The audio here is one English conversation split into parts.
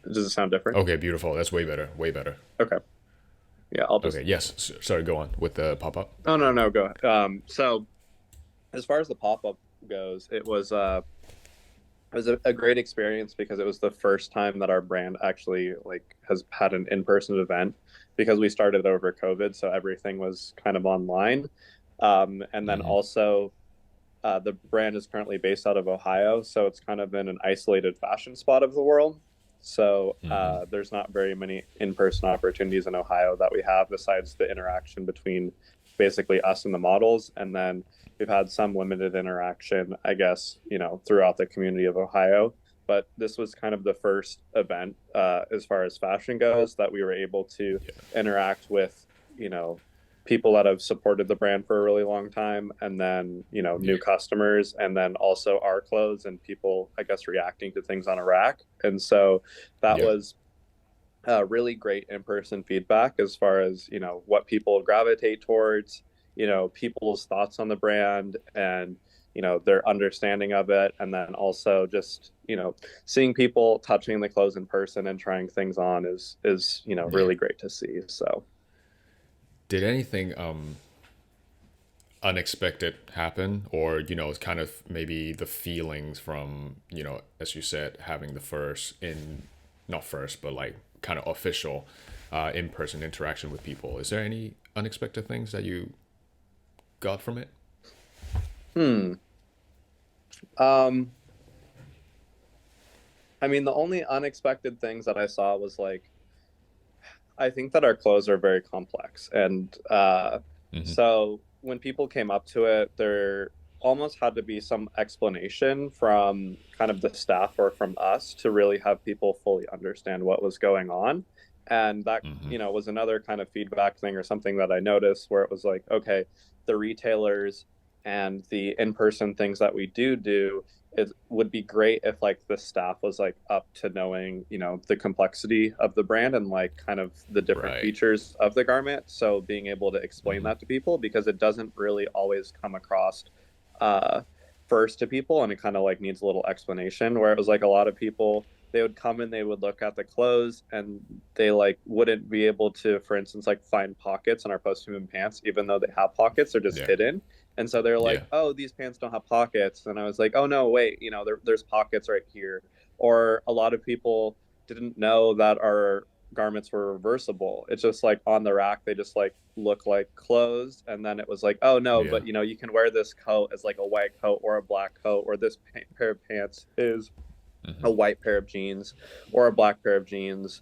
Does it sound different? Okay, beautiful. That's way better. Way better. Okay. Yeah, I'll Okay, just. yes. Sorry, go on with the pop up. Oh no, no, go ahead. So as far as the pop up goes, it was a great experience because it was the first time that our brand actually like has had an in person event because we started over COVID, so everything was kind of online. And then Hmm. also the brand is currently based out of Ohio, so it's kind of in an isolated fashion spot of the world. So Hmm. there's not very many in-person opportunities in Ohio that we have besides the interaction between basically us and the models, and then we've had some limited interaction, I guess, throughout the community of Ohio. But this was kind of the first event as far as fashion goes that we were able to Yeah. interact with, you know, people that have supported the brand for a really long time, and then Yeah. new customers, and then also our clothes and people, I guess, reacting to things on a rack. And so that Yeah. was really great in-person feedback as far as what people gravitate towards, people's thoughts on the brand, and their understanding of it, and then also just seeing people touching the clothes in person and trying things on is Yeah. really great to see. So Did anything unexpected happen, or it's kind of maybe the feelings from as you said, having the first in not first but like kind of official in-person interaction with people? Is there any unexpected things that you got from it? hmm um I mean, the only unexpected things that I saw was like, I think that our clothes are very complex. And Hmm. so when people came up to it, there almost had to be some explanation from kind of the staff or from us to really have people fully understand what was going on. And that, Hmm. was another kind of feedback thing or something that I noticed where it was like, okay, the retailers and the in-person things that we do, it would be great if like the staff was like up to knowing the complexity of the brand and like kind of the different Right. features of the garment, so being able to explain Hmm. that to people because it doesn't really always come across uh first to people, and it kind of like needs a little explanation, where it was like a lot of people, they would come and they would look at the clothes and they like wouldn't be able to, for instance, like find pockets in our post-human pants even though they have pockets, they're just Yeah. hidden. And so they're Yeah. like, "Oh, these pants don't have pockets." And I was like, "Oh no, wait, there's pockets right here." Or a lot of people didn't know that our garments were reversible. It's just like on the rack, they just like look like clothes. And then it was like, "Oh no, Yeah. but you can wear this coat as like a white coat or a black coat, or this pair of pants is a Hmm. white pair of jeans or a black pair of jeans."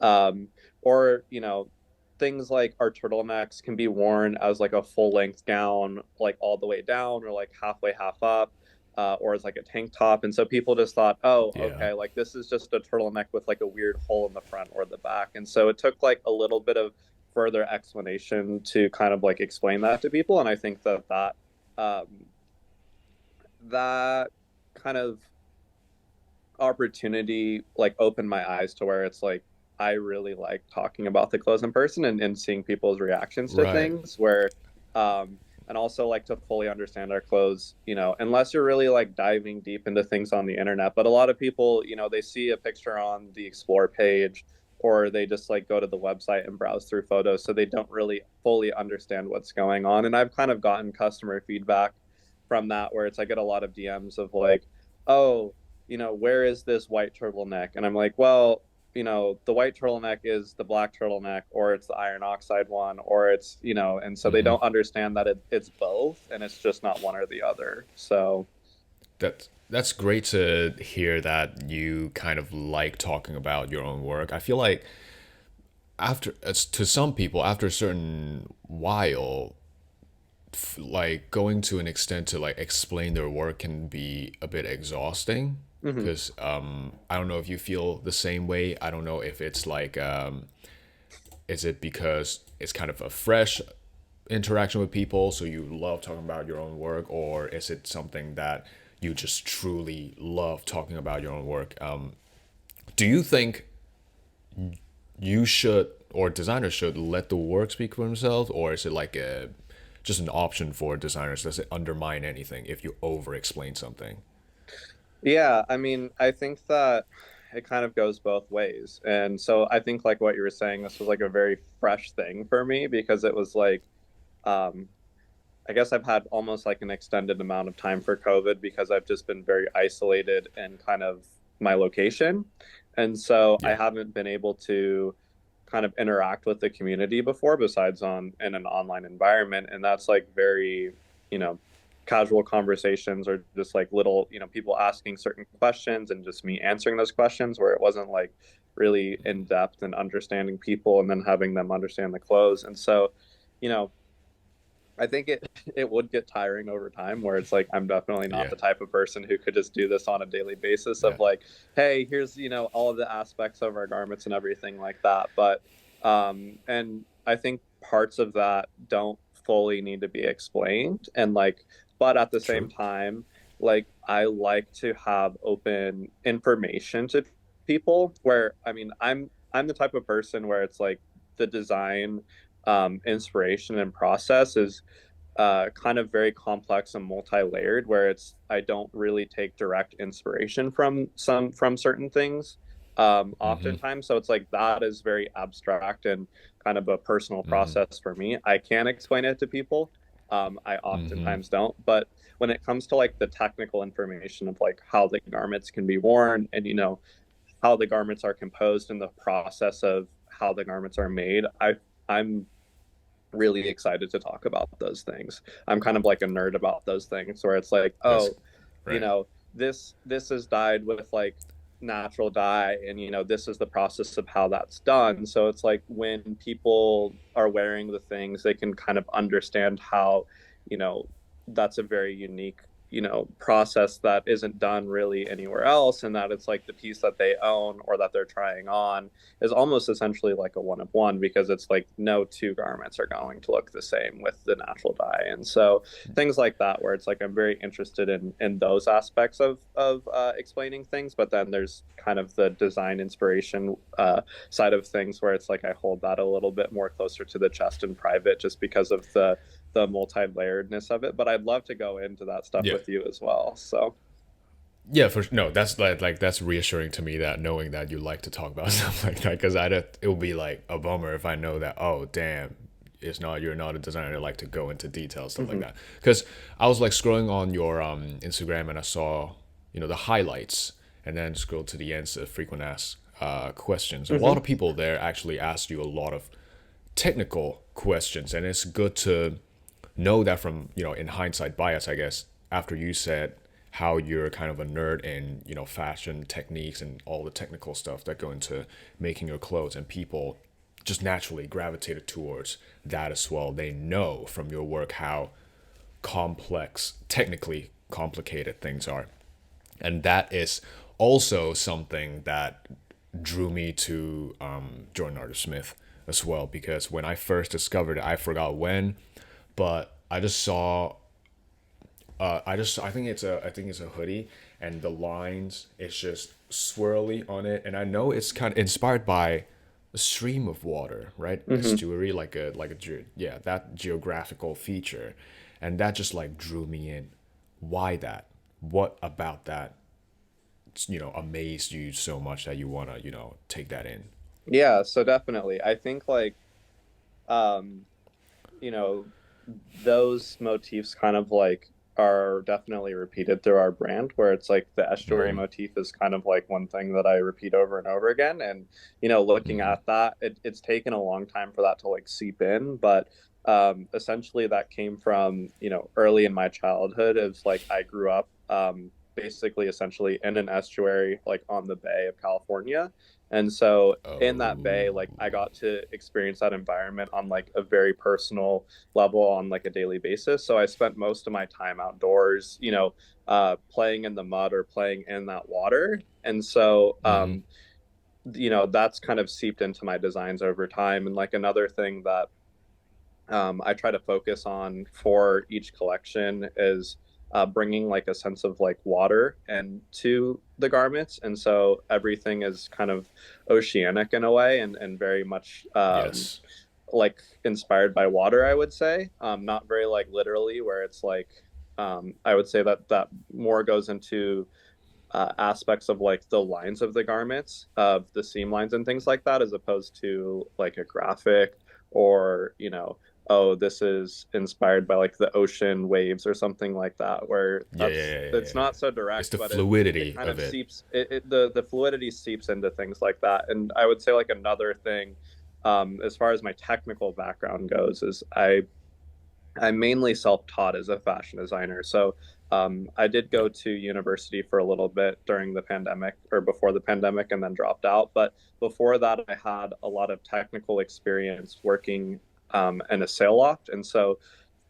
Um, or, things like our turtlenecks can be worn as like a full length gown, like all the way down or like halfway, half up, or as like a tank top. And so people just thought, oh, Yeah. okay, like this is just a turtleneck with like a weird hole in the front or the back. And so it took like a little bit of further explanation to kind of like explain that to people. And I think um, that kind of opportunity like opened my eyes to where it's like I really like talking about the clothes in person, and seeing people's reactions to Right. things, where and also like to fully understand our clothes, unless you're really like diving deep into things on the internet. But a lot of people, they see a picture on the explore page, or they just like go to the website and browse through photos, so they don't really fully understand what's going on. And I've kind of gotten customer feedback from that where it's I get a lot of DMs of like, oh, where is this white turtleneck? And I'm like, well, the white turtleneck is the black turtleneck, or it's the iron oxide one, or it's, and so they Hmm. don't understand that it's both and it's just not one or the other. So, That's great to hear that you kind of like talking about your own work. I feel like after as to some people after a certain while, like going to an extent to like explain their work can be a bit exhausting, mhm. because I don't know if you feel the same way. I don't know if it's like is it because it's kind of a fresh interaction with people, so you love talking about your own work, or is it something that you just truly love talking about your own work? Do you think you should, or designers should, let the work speak for themselves, or is it like a just an option for designers? Does it undermine anything if you over explain something? Yeah, I mean, I think that it kind of goes both ways. And so I think like what you were saying, this was like a very fresh thing for me because it was like, um, I guess I've had almost like an extended amount of time for COVID because I've just been very isolated in kind of my location. And so I Yeah. haven't been able to kind of interact with the community before besides on in an online environment. And that's like very, you know, casual conversations or just like little, people asking certain questions and just me answering those questions where it wasn't like really in depth and understanding people and then having them understand the clothes. And so, you know, I think it would get tiring over time where it's like I'm definitely not Yeah. the type of person who could just do this on a daily basis Yeah. of like, hey, here's, all of the aspects of our garments and everything like that. But and I think parts of that don't fully need to be explained. And like, but at the same True. time, like I like to have open information to people where I mean I'm the type of person where it's like the design inspiration and process is kind of very complex and multi-layered where it's I don't really take direct inspiration from certain things Mm-hmm. oftentimes. So it's like that is very abstract and kind of a personal Mm-hmm. process for me. I can explain it to people. I Mm-hmm. oftentimes don't, but when it comes to like the technical information of like how the garments can be worn and how the garments are composed and the process of how the garments are made, I'm really excited to talk about those things. I'm kind of like a nerd about those things where it's like, That's oh, you right. know, this is dyed with like natural dye and this is the process of how that's done. So it's like when people are wearing the things, they can kind of understand how, you know, that's a very unique process that isn't done really anywhere else and that it's like the piece that they own or that they're trying on is almost essentially like a one of one because it's like no two garments are going to look the same with the natural dye. And so things like that where it's like I'm very interested in those aspects of explaining things, but then there's kind of the design inspiration side of things where it's like I hold that a little bit more closer to the chest and private just because of the multi-layeredness of it. But I'd love to go into that stuff Yeah. with you as well. So Yeah, for no, that's like that's reassuring to me that knowing that you like to talk about stuff like that because it would be like a bummer if I know that oh damn it's not you're not a designer that like to go into details stuff like mm-hmm, that because I was like scrolling on your Instagram and I saw the highlights and then scrolled to the ends of frequent asked questions. A lot mm-hmm. of people there actually asked you a lot of technical questions and it's good to know that from in hindsight bias I guess after you said how you're kind of a nerd in fashion techniques and all the technical stuff that go into making your clothes and people just naturally gravitated towards that as well. They know from your work how complex, technically complicated things are, and that is also something that drew me to Jordan Arthur Smith as well because when I first discovered it, I forgot when, but I just saw. I think it's a hoodie, and the lines it's just swirly on it, and I know it's kind of inspired by a stream of water, right? Mm-hmm. Estuary, yeah, that geographical feature, and that just like drew me in. Why that? What about that amazed you so much that you want to take that in? Yeah, so definitely I think like um you know those motifs kind of like are definitely repeated through our brand where it's like the estuary Mm-hmm. motif is kind of like one thing that I repeat over and over again. And looking Mm-hmm. at that, it's taken a long time for that to like seep in, but essentially that came from early in my childhood. It's like I grew up basically essentially in an estuary like on the Bay of California. And so in that bay, like I Oh. got to experience that environment on like a very personal level on like a daily basis. So I spent most of my time outdoors, playing in the mud or playing in that water. And so, Mm-hmm. that's kind of seeped into my designs over time. And like another thing that I try to focus on for each collection is bringing like a sense of like water and to the garments, and so everything is kind of oceanic in a way, and very much Yes. like inspired by water. I would say, not very like literally, where it's like I would say that more goes into aspects of like the lines of the garments, of the seam lines and things like that, as opposed to like a graphic or, oh, this is inspired by like the ocean waves or something like that, where Yeah, yeah, yeah, yeah, it's yeah. not so It's direct, the but it fluidity kind of of it. seeps the fluidity seeps into things like that. And I would say like another thing, as far as my technical background goes, is I'm mainly self-taught as a fashion designer. So I did Yeah. go to university for a little bit during the pandemic or before the pandemic and then dropped out. But before that, I had a lot of technical experience working in a sail loft. And so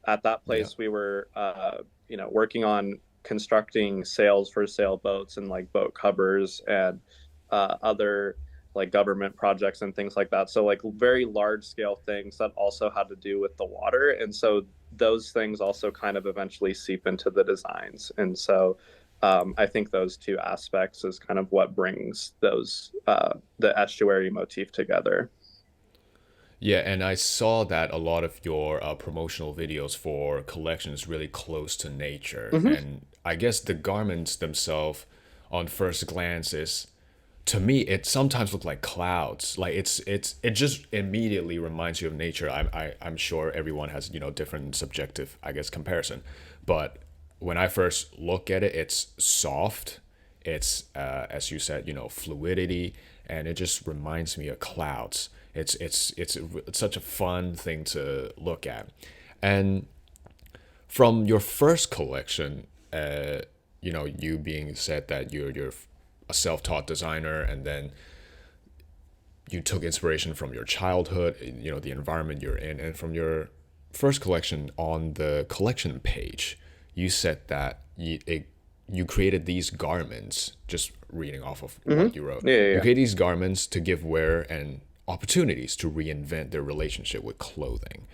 at that Yeah. place, we were, working on constructing sails for sailboats and like boat covers and other like government projects and things like that. So like very large scale things that also had to do with the water. And so those things also kind of eventually seep into the designs. And so I think those two aspects is kind of what brings the estuary motif together. Yeah, and I saw that a lot of your promotional videos for collections really close to nature, Mm-hmm. and I guess the garments themselves, on first glance, is to me it sometimes look like clouds. Like it just immediately reminds you of nature. I'm sure everyone has different subjective I guess comparison, but when I first look at it, it's soft. It's as you said, fluidity, and it just reminds me of clouds. It's such a fun thing to look at, and from your first collection, you being said that you're a self-taught designer, and then you took inspiration from your childhood, the environment you're in, and from your first collection on the collection page, you said that you created these garments. Just reading off of Mm-hmm. what you wrote, Yeah, yeah, you yeah. create these garments to give wear and opportunities to reinvent their relationship with clothing.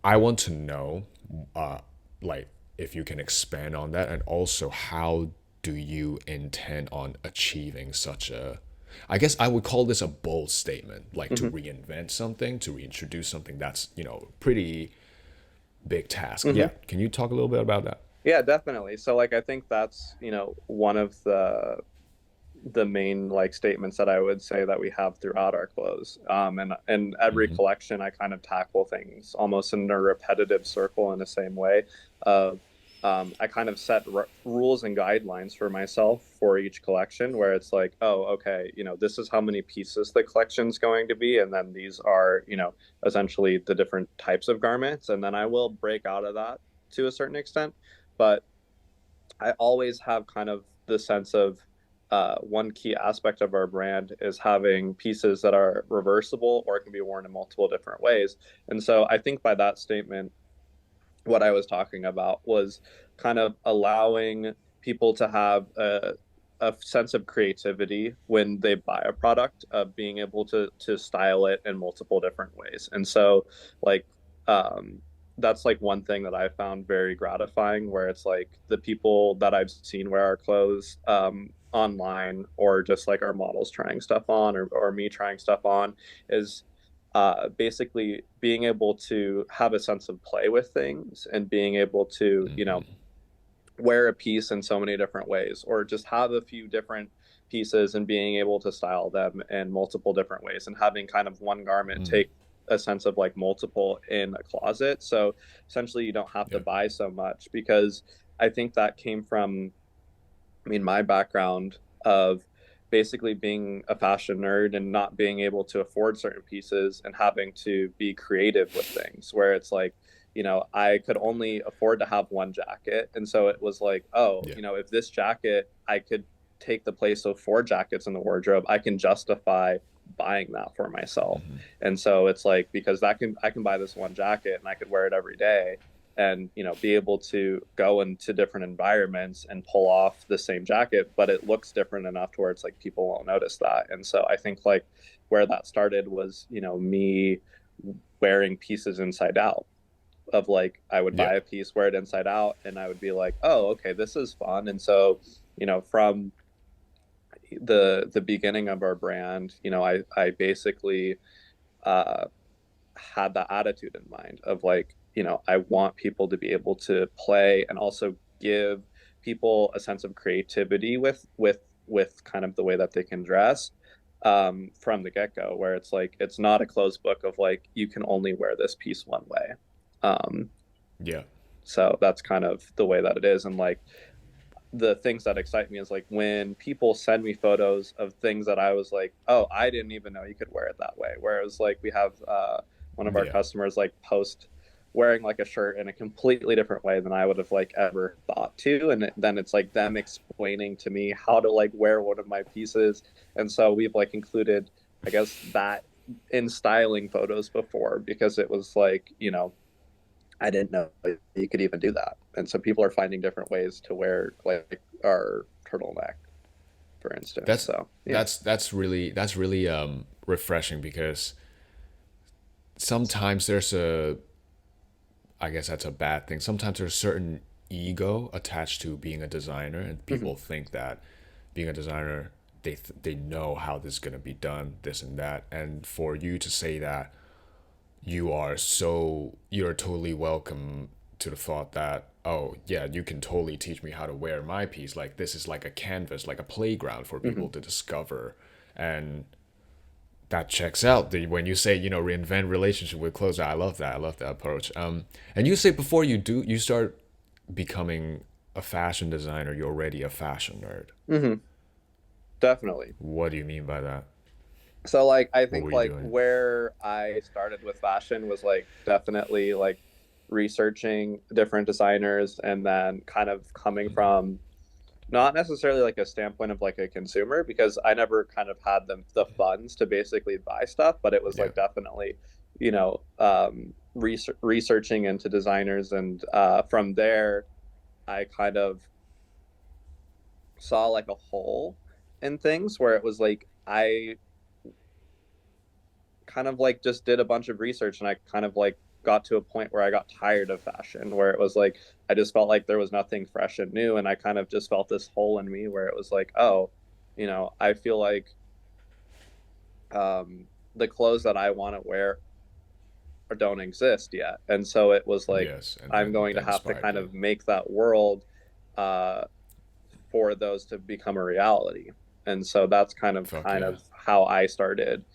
I want to know, like, if you can expand on that, and also how do you intend on achieving such a, I guess I would call this a bold statement, like to Mm-hmm. reinvent something, to reintroduce something that's, pretty big task. Mm-hmm. Yeah, can you talk a little bit about that? Yeah, definitely. So like I think that's, one of the main like statements that I would say that we have throughout our clothes. And every Mm-hmm. collection I kind of tackle things almost in a repetitive circle in the same way of I kind of set rules and guidelines for myself for each collection where it's like, oh, okay, this is how many pieces the collection's going to be, and then these are, essentially the different types of garments, and then I will break out of that to a certain extent, but I always have kind of the sense of one key aspect of our brand is having pieces that are reversible or can be worn in multiple different ways. And so I think by that statement, what I was talking about was kind of allowing people to have a sense of creativity when they buy a product, of being able to style it in multiple different ways. And so like um that's like one thing that I found very gratifying, where it's like the people that I've seen wear our clothes online, or just like our models trying stuff on, or me trying stuff on, is basically being able to have a sense of play with things, and being able to, wear a piece in so many different ways, or just have a few different pieces and being able to style them in multiple different ways, and having kind of one garment take a sense of like multiple in a closet. So essentially, you don't have to Yeah. buy so much, because I think that came from, I mean, my background of basically being a fashion nerd and not being able to afford certain pieces and having to be creative with things, where it's like, I could only afford to have one jacket. And so it was like, oh, Yeah. if this jacket, I could take the place of four jackets in the wardrobe, I can justify buying that for myself. And so it's like, because I can buy this one jacket and I could wear it every day, and be able to go into different environments and pull off the same jacket, but it looks different enough to where it's like people won't notice that. And so I think like where that started was, me wearing pieces inside out, of like I would Yeah. buy a piece, wear it inside out, and I would be like, oh, okay, this is fun. And so from the beginning of our brand, I basically uh had that attitude in mind of like, I want people to be able to play and also give people a sense of creativity with kind of the way that they can dress from the get-go, where it's like it's not a closed book of like you can only wear this piece one way. Um, Yeah. so that's kind of the way that it is. And like the things that excite me is like when people send me photos of things that I was like, oh, I didn't even know you could wear it that way. Whereas like we have one of our Yeah. customers like post wearing like a shirt in a completely different way than I would have like ever thought to, and then it's like them explaining to me how to like wear one of my pieces, and so we've like included, I guess, that in styling photos before because it was like, I didn't know you could even do that. And so people are finding different ways to wear like our turtleneck, for instance. That's So yeah. that's really refreshing because sometimes there's a I guess that's a bad thing. Sometimes there's a certain ego attached to being a designer, and Mm-hmm. people think that being a designer, they know how this is gonna be done, this and that. And for you to say that you're totally welcome to the thought that, oh yeah, you can totally teach me how to wear my piece. Like this is like a canvas, like a playground for Mm-hmm. people to discover, and that checks out. When you say reinvent relationship with clothes, I love that. I love that approach. And you say before you start becoming a fashion designer, you're already a fashion nerd. Mm-hmm. Definitely. What do you mean by that? So like I What think were you like doing? where I started with fashion was like definitely like researching different designers and then kind of coming from not necessarily like a standpoint of like a consumer because I never kind of had the funds to basically buy stuff, but it was Yeah. like definitely, researching into designers, and from there I kind of saw like a hole in things where it was like I kind of like just did a bunch of research and I kind of like got to a point where I got tired of fashion, where it was like I just felt like there was nothing fresh and new, and I kind of just felt this hole in me where it was like, oh, I feel like the clothes that I want to wear don't exist yet, and so it was like Yes, and I'm then going to that have to inspired kind you. of make that world uh, for those to become a reality. And so that's kind of Fuck yeah. how I started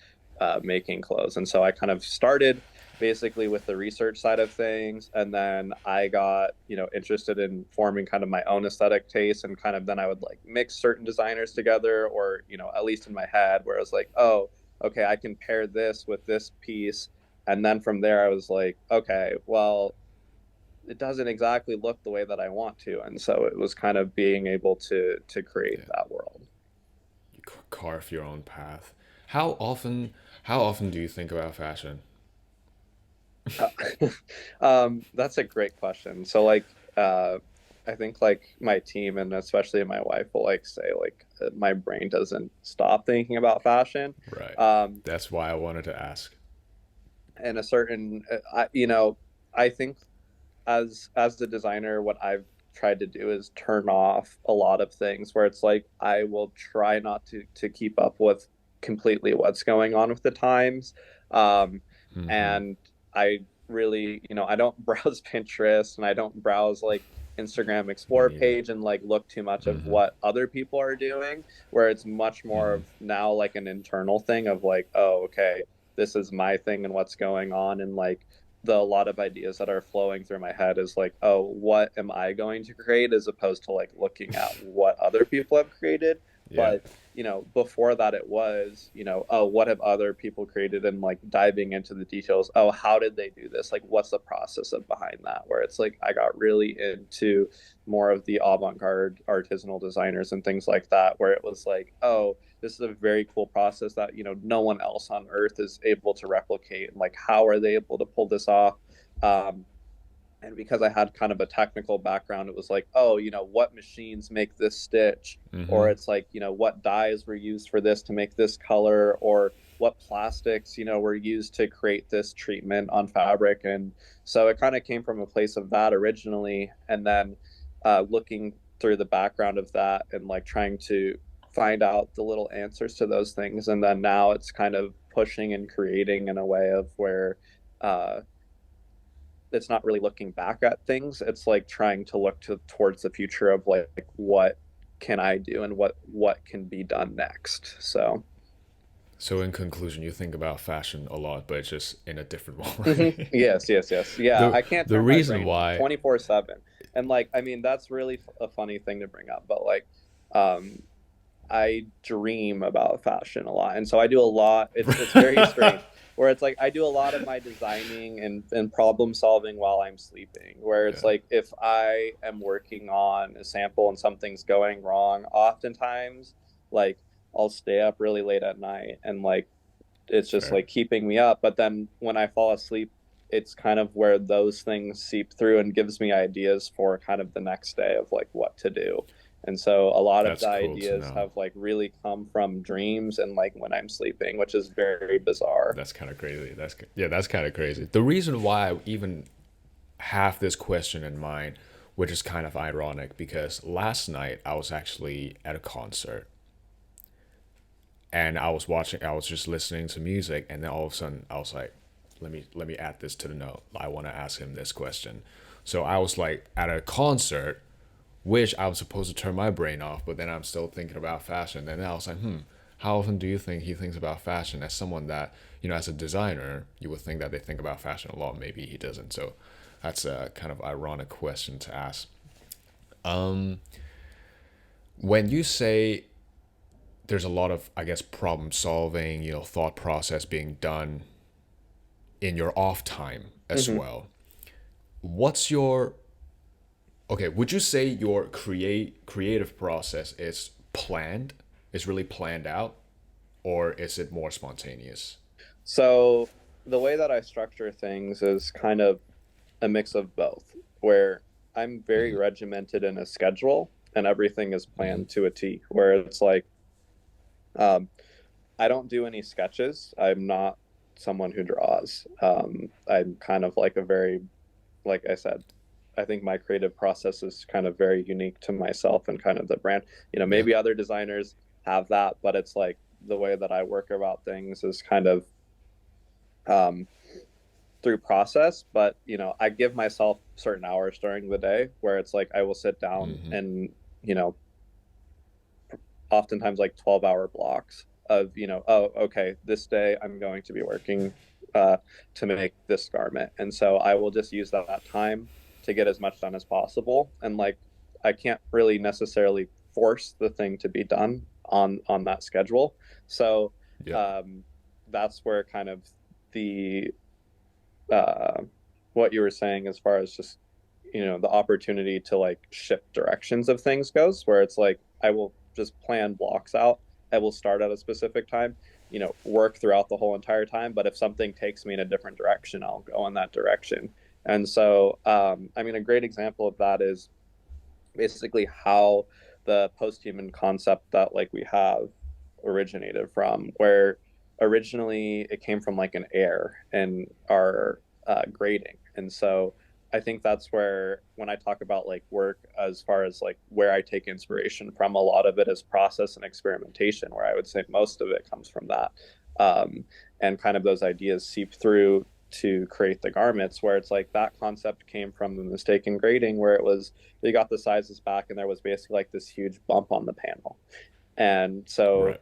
making clothes. And so I kind of started basically with the research side of things, and then I got interested in forming kind of my own aesthetic taste, and kind of then I would like mix certain designers together, or at least in my head, where I was like, oh, okay, I can pair this with this piece. And then from there I was like, okay, well, it doesn't exactly look the way that I want to, and so it was kind of being able to create Yeah. that world. You carve your own path. How often? How often do you think about fashion? Uh, that's a great question. So like, I think like my team and especially my wife will like say like my brain doesn't stop thinking about fashion. Right. Um, That's why I wanted to ask. and a certain, I think as the designer, what I've tried to do is turn off a lot of things where it's like I will try not to keep up with completely what's going on with the times. Um, Mm-hmm. and I really, I don't browse Pinterest and I don't browse like Instagram Me Explore neither. page and like look too much of Mm-hmm. what other people are doing, where it's much more Mm-hmm. of now like an internal thing of like, oh, okay, this is my thing and what's going on, and like a lot of ideas that are flowing through my head is like, oh, what am I going to create, as opposed to like looking at what other people have created. Yeah. But before that it was, oh, what have other people created, and like diving into the details. Oh, how did they do this? Like, what's the process of behind that? Where it's like I got really into more of the avant-garde artisanal designers and things like that, where it was like, oh, this is a very cool process that no one else on earth is able to replicate, and like how are they able to pull this off. um, and because I had kind of a technical background, it was like, oh, what machines make this stitch, Mm-hmm. or it's like, what dyes were used for this to make this color, or what plastics were used to create this treatment on fabric. And so it kind of came from a place of that originally, and then looking through the background of that and like trying to find out the little answers to those things, and then now it's kind of pushing and creating in a way of where uh, it's not really looking back at things. It's like trying to look towards the future of like what can I do and what can be done next. So So in conclusion, you think about fashion a lot, but it's just in a different mhm. way. Yes, yes, yes. Yeah, the I can't the turn my reason brain off why 24/7. And like, I mean, that's really a funny thing to bring up, but like, um, I dream about fashion a lot. And so I do a lot. It's very strange where it's like I do a lot of my designing and problem solving while I'm sleeping. Where it's yeah, like if I am working on a sample and something's going wrong, oftentimes like I'll stay up really late at night and like it's just fair. like keeping me up. But then when I fall asleep, it's kind of where those things seep through and gives me ideas for kind of the next day of like what to do. And so a lot of That's the cool to ideas know. have like really come from dreams and like when I'm sleeping, which is very bizarre. That's kind of crazy. Yeah, that's kind of crazy. The reason why I even have this question in mind, which is kind of ironic, because last night I was actually at a concert and I was just listening to music, and then all of a sudden I was like, let me add this to the note. I want to ask him this question. So I was like at a concert, which I was supposed to turn my brain off, but then I'm still thinking about fashion. And then I was like, how often do you think he thinks about fashion? As someone that, as a designer, you would think that they think about fashion a lot. Maybe he doesn't. So that's a kind of ironic question to ask. When you say there's a lot of, I guess, problem solving, thought process being done in your off time as Hmm. well, what's your, okay, would you say your creative process is planned, is really planned out, or is it more spontaneous? So the way that I structure things is kind of a mix of both, where I'm very regimented in a schedule and everything is planned to a T, where it's like, um, I don't do any sketches. I'm not someone who draws. I'm kind of like a very, like I said, I think my creative process is kind of very unique to myself and kind of the brand. Yeah. Maybe other designers have that, but it's like the way that I work about things is kind of um, through process. But I give myself certain hours during the day where it's like I will sit down and you know oftentimes like 12-hour blocks of oh, okay, this day I'm going to be working uh, to make this garment, and so I will just use that time to get as much done as possible. And like I can't really necessarily force the thing to be done on that schedule. So Yeah. um, that's where kind of the uh, what you were saying as far as just the opportunity to like shift directions of things goes, where it's like I will just plan blocks out. I will start at a specific time, work throughout the whole entire time, but if something takes me in a different direction, I'll go in that direction. And so I mean, a great example of that is basically how the post-human concept that like we have originated from, where originally it came from like an error in our grading. And so I think that's where when I talk about like work as far as like where I take inspiration from, a lot of it is process and experimentation, where I would say most of it comes from that. And kind of those ideas seep through to create the garments, where it's like that concept came from the mistaken grading, where it was they got the sizes back and there was basically like this huge bump on the panel. And so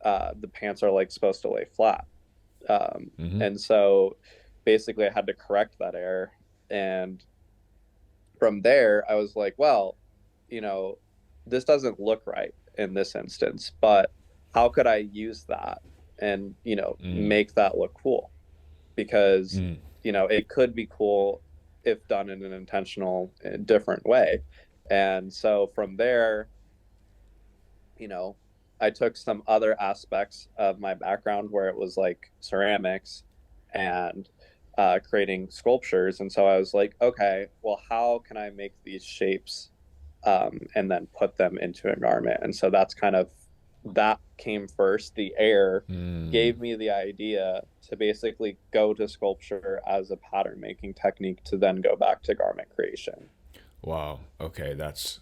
Right. the pants are like supposed to lay flat. And so basically I had to correct that error. And from there, I was like, well, you know, this doesn't look right in this instance, but how could I use that and, make that look cool? Because, it could be cool if done in an intentional, different way. And so from there, you know, I took some other aspects of my background where it was like ceramics and creating sculptures. And so I was like, okay, well, how can I make these shapes and then put them into a garment? And so that's kind of that came first. The air gave me the idea to basically go to sculpture as a pattern making technique to then go back to garment creation. Wow. Okay, that's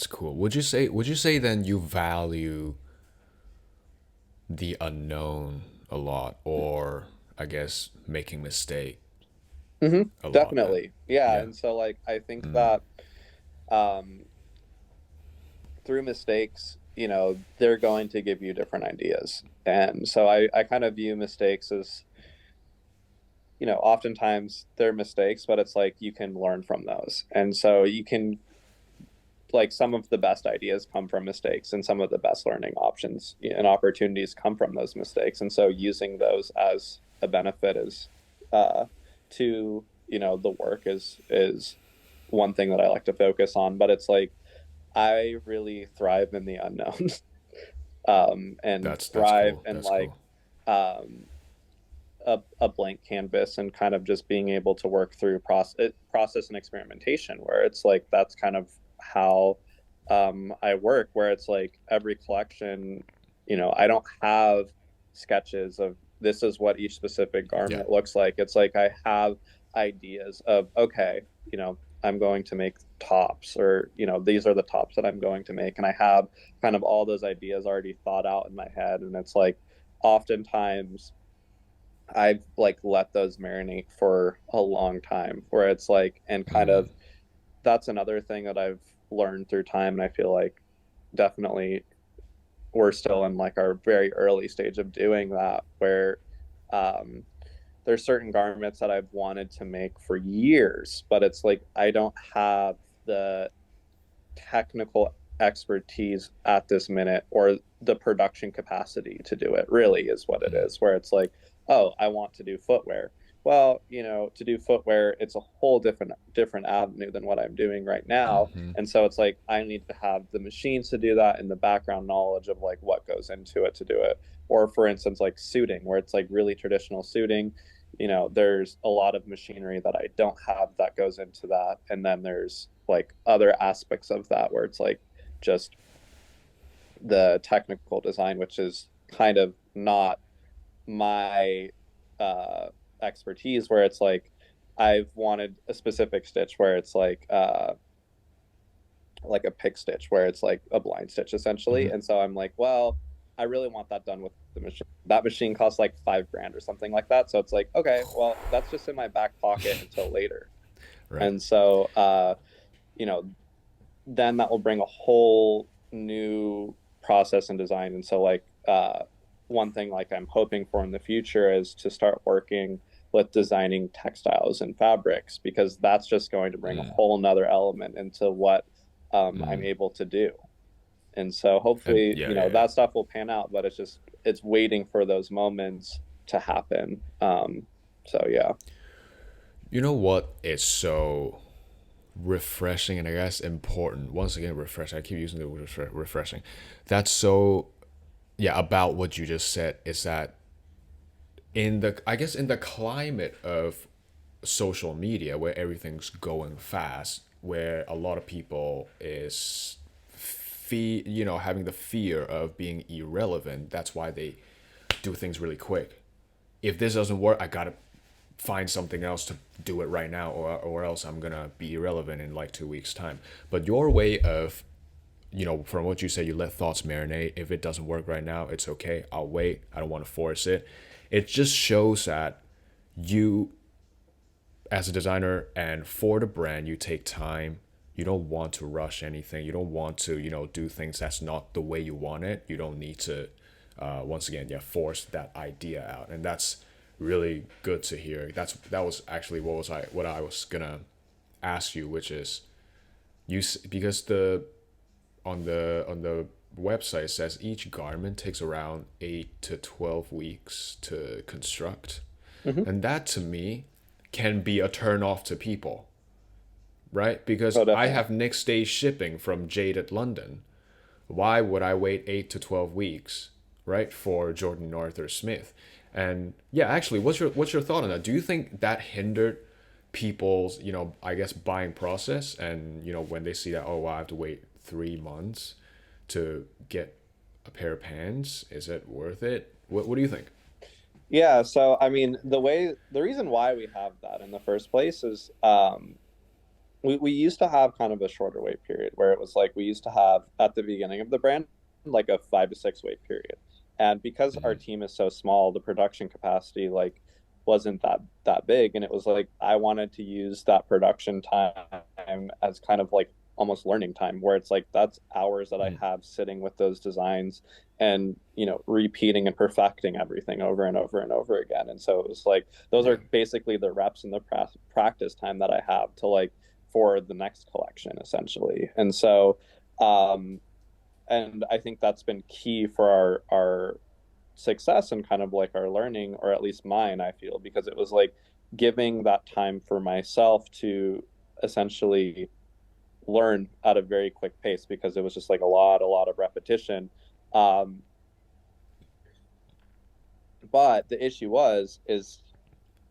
cool. Would you say then you value the unknown a lot, or I guess making mistake? Hmm. a lot. And Definitely. Yeah. yeah. And so like I think Mm, that um through mistakes, they're going to give you different ideas. And so I kind of view mistakes as, oftentimes they're mistakes, but it's like you can learn from those. And so you can, like, some of the best ideas come from mistakes, and some of the best learning options and opportunities come from those mistakes. And so using those as a benefit is uh to, the work is one thing that I like to focus on. But it's like I really thrive in the unknown. And that's thrive cool. in That's like cool. um a blank canvas, and kind of just being able to work through process and experimentation, where it's like that's kind of how I work, where it's like every collection, I don't have sketches of this is what each specific Yeah. garment looks like. It's like I have ideas of, okay, I'm going to make tops, or these are the tops that I'm going to make, and I have kind of all those ideas already thought out in my head. And it's like oftentimes I've like let those marinate for a long time, where it's like, and kind Mm, of that's another thing that I've learned through time. And I feel like definitely we're still in like our very early stage of doing that, where um, there's certain garments that I've wanted to make for years, but it's like I don't have the technical expertise at this minute, or the production capacity to do it, really is what it mm, is, where it's like, oh, I want to do footwear. Well, to do footwear, it's a whole different avenue than what I'm doing right now. mm-hmm. And so it's like I need to have the machines to do that, and the background knowledge of like what goes into it to do it. Or for instance, like suiting, where it's like really traditional suiting, there's a lot of machinery that I don't have that goes into that. And then there's like other aspects of that, where it's like just the technical design, which is kind of not my uh expertise, where it's like I've wanted a specific stitch where it's like a pick stitch, where it's like a blind stitch essentially. Mm-hmm. And so I'm like, well, I really want that done with the machine. That machine costs like 5 grand or something like that. So it's like, okay, well, that's just in my back pocket until later. Right. And so you know, then that will bring a whole new process and design. And so like one thing like I'm hoping for in the future is to start working with designing textiles and fabrics, because that's just going to bring a Mm, whole nother element into what I'm mm. able to do. And so And hopefully, yeah, yeah, yeah. that stuff will pan out, but it's waiting for those moments to happen. So yeah. You know what is so refreshing and I guess important? Once again, refreshing. I keep using the word refreshing. That's so, yeah, about what you just said is that in the, I guess, in the climate of social media where everything's going fast, where a lot of people is having the fear of being irrelevant. That's why they do things really quick. If this doesn't work, I gotta find something else to do it right now, or else I'm gonna be irrelevant in like 2 weeks time. But your way of, from what you say, you let thoughts marinate. If it doesn't work right now, it's okay, I'll wait, I don't want to force it. It just shows that you, as a designer and for the brand, you take time. You don't want to rush anything. You don't want to, do things that's not the way you want it. You don't need to, once again, yeah, force that idea out. And that's really good to hear. That was actually what I was gonna ask you, which is because the on the website says each garment takes around 8 to 12 weeks to construct, Hmm. and that to me can be a turn off to people, right? Because Oh, I definitely. have next day shipping from Jaded London. Why would I wait 8 to 12 weeks, right, for Jordan Arthur Smith? And yeah, actually, what's your thought on that? Do you think that hindered people's, I guess, buying process? And when they see that, oh, wow, I have to wait 3 months to get a pair of pants, is it worth it? What do you think? Yeah, so I mean, the reason why we have that in the first place is we used to have kind of a shorter wait period, where it was like we used to have at the beginning of the brand like a 5 to 6 wait period. And because our team is so small, the production capacity, like wasn't that big, and it was like I wanted to use that production time as kind of like almost learning time, where it's like that's hours that I Mm, have sitting with those designs and repeating and perfecting everything over and over and over again. And so it was like those yeah. are basically the reps and the practice time that I have to like for the next collection essentially. And so and I think that's been key for our success and kind of like our learning, or at least mine, I feel, because it was like giving that time for myself to essentially learn at a very quick pace, because it was just like a lot of repetition. Um, but the issue is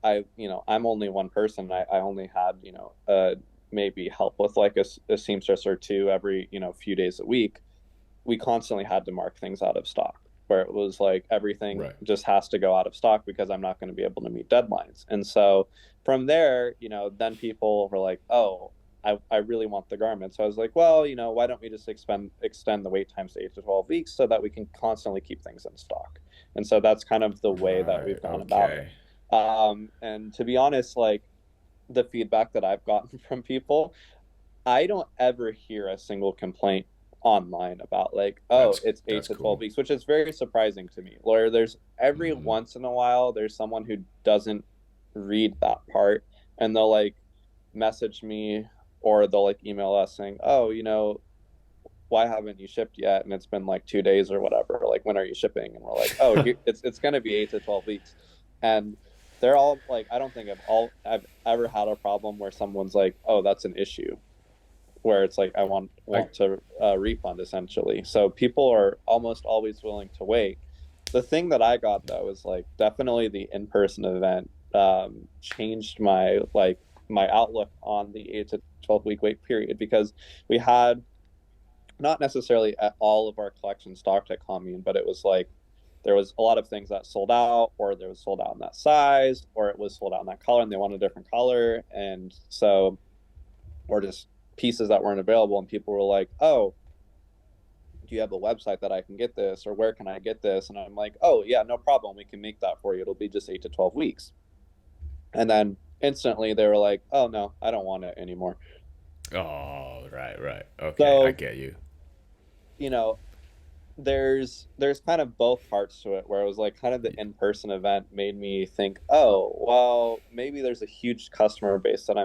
I'm only one person. I only had, maybe help with like a seamstress or two every, few days a week. We constantly had to mark things out of stock, where it was like everything Right. just has to go out of stock because I'm not going to be able to meet deadlines. And so from there, then people were like, oh, I really want the garment. So I was like, well, why don't we just extend the wait times to 8 to 12 weeks so that we can constantly keep things in stock. And so that's kind of the way that Right. we've gone about it. Okay. And to be honest, like the feedback that I've gotten from people, I don't ever hear a single complaint online about like, oh, it's eight That's to 12 cool. weeks, which is very surprising to me. Lawyer, there's every Hmm. once in a while, there's someone who doesn't read that part, and they'll like message me, or they'll like email us saying, oh, why haven't you shipped yet? And it's been like 2 days or whatever. Like, when are you shipping? And we're like, oh, it's going to be 8 to 12 weeks. And they're all like, I don't think I've ever had a problem where someone's like, oh, that's an issue, where it's like I want I want to refund essentially. So people are almost always willing to wait. The thing that I got though is like definitely the in-person event changed my outlook on the 8 to 12 week wait period, because we had not necessarily at all of our collection stocked at Commune, but it was like there was a lot of things that sold out, or there was sold out in that size, or it was sold out in that color and they wanted a different color. And so, or just pieces that weren't available, and people were like, oh, do you have a website that I can get this, or where can I get this? And I'm like, oh yeah, no problem, we can make that for you, it'll be just 8 to 12 weeks. And then instantly they were like, oh no, I don't want it anymore. Oh, right, right. Okay, I So get you. you know there's kind of both parts to it, where it was like kind of the in-person event made me think, oh well, maybe there's a huge customer base that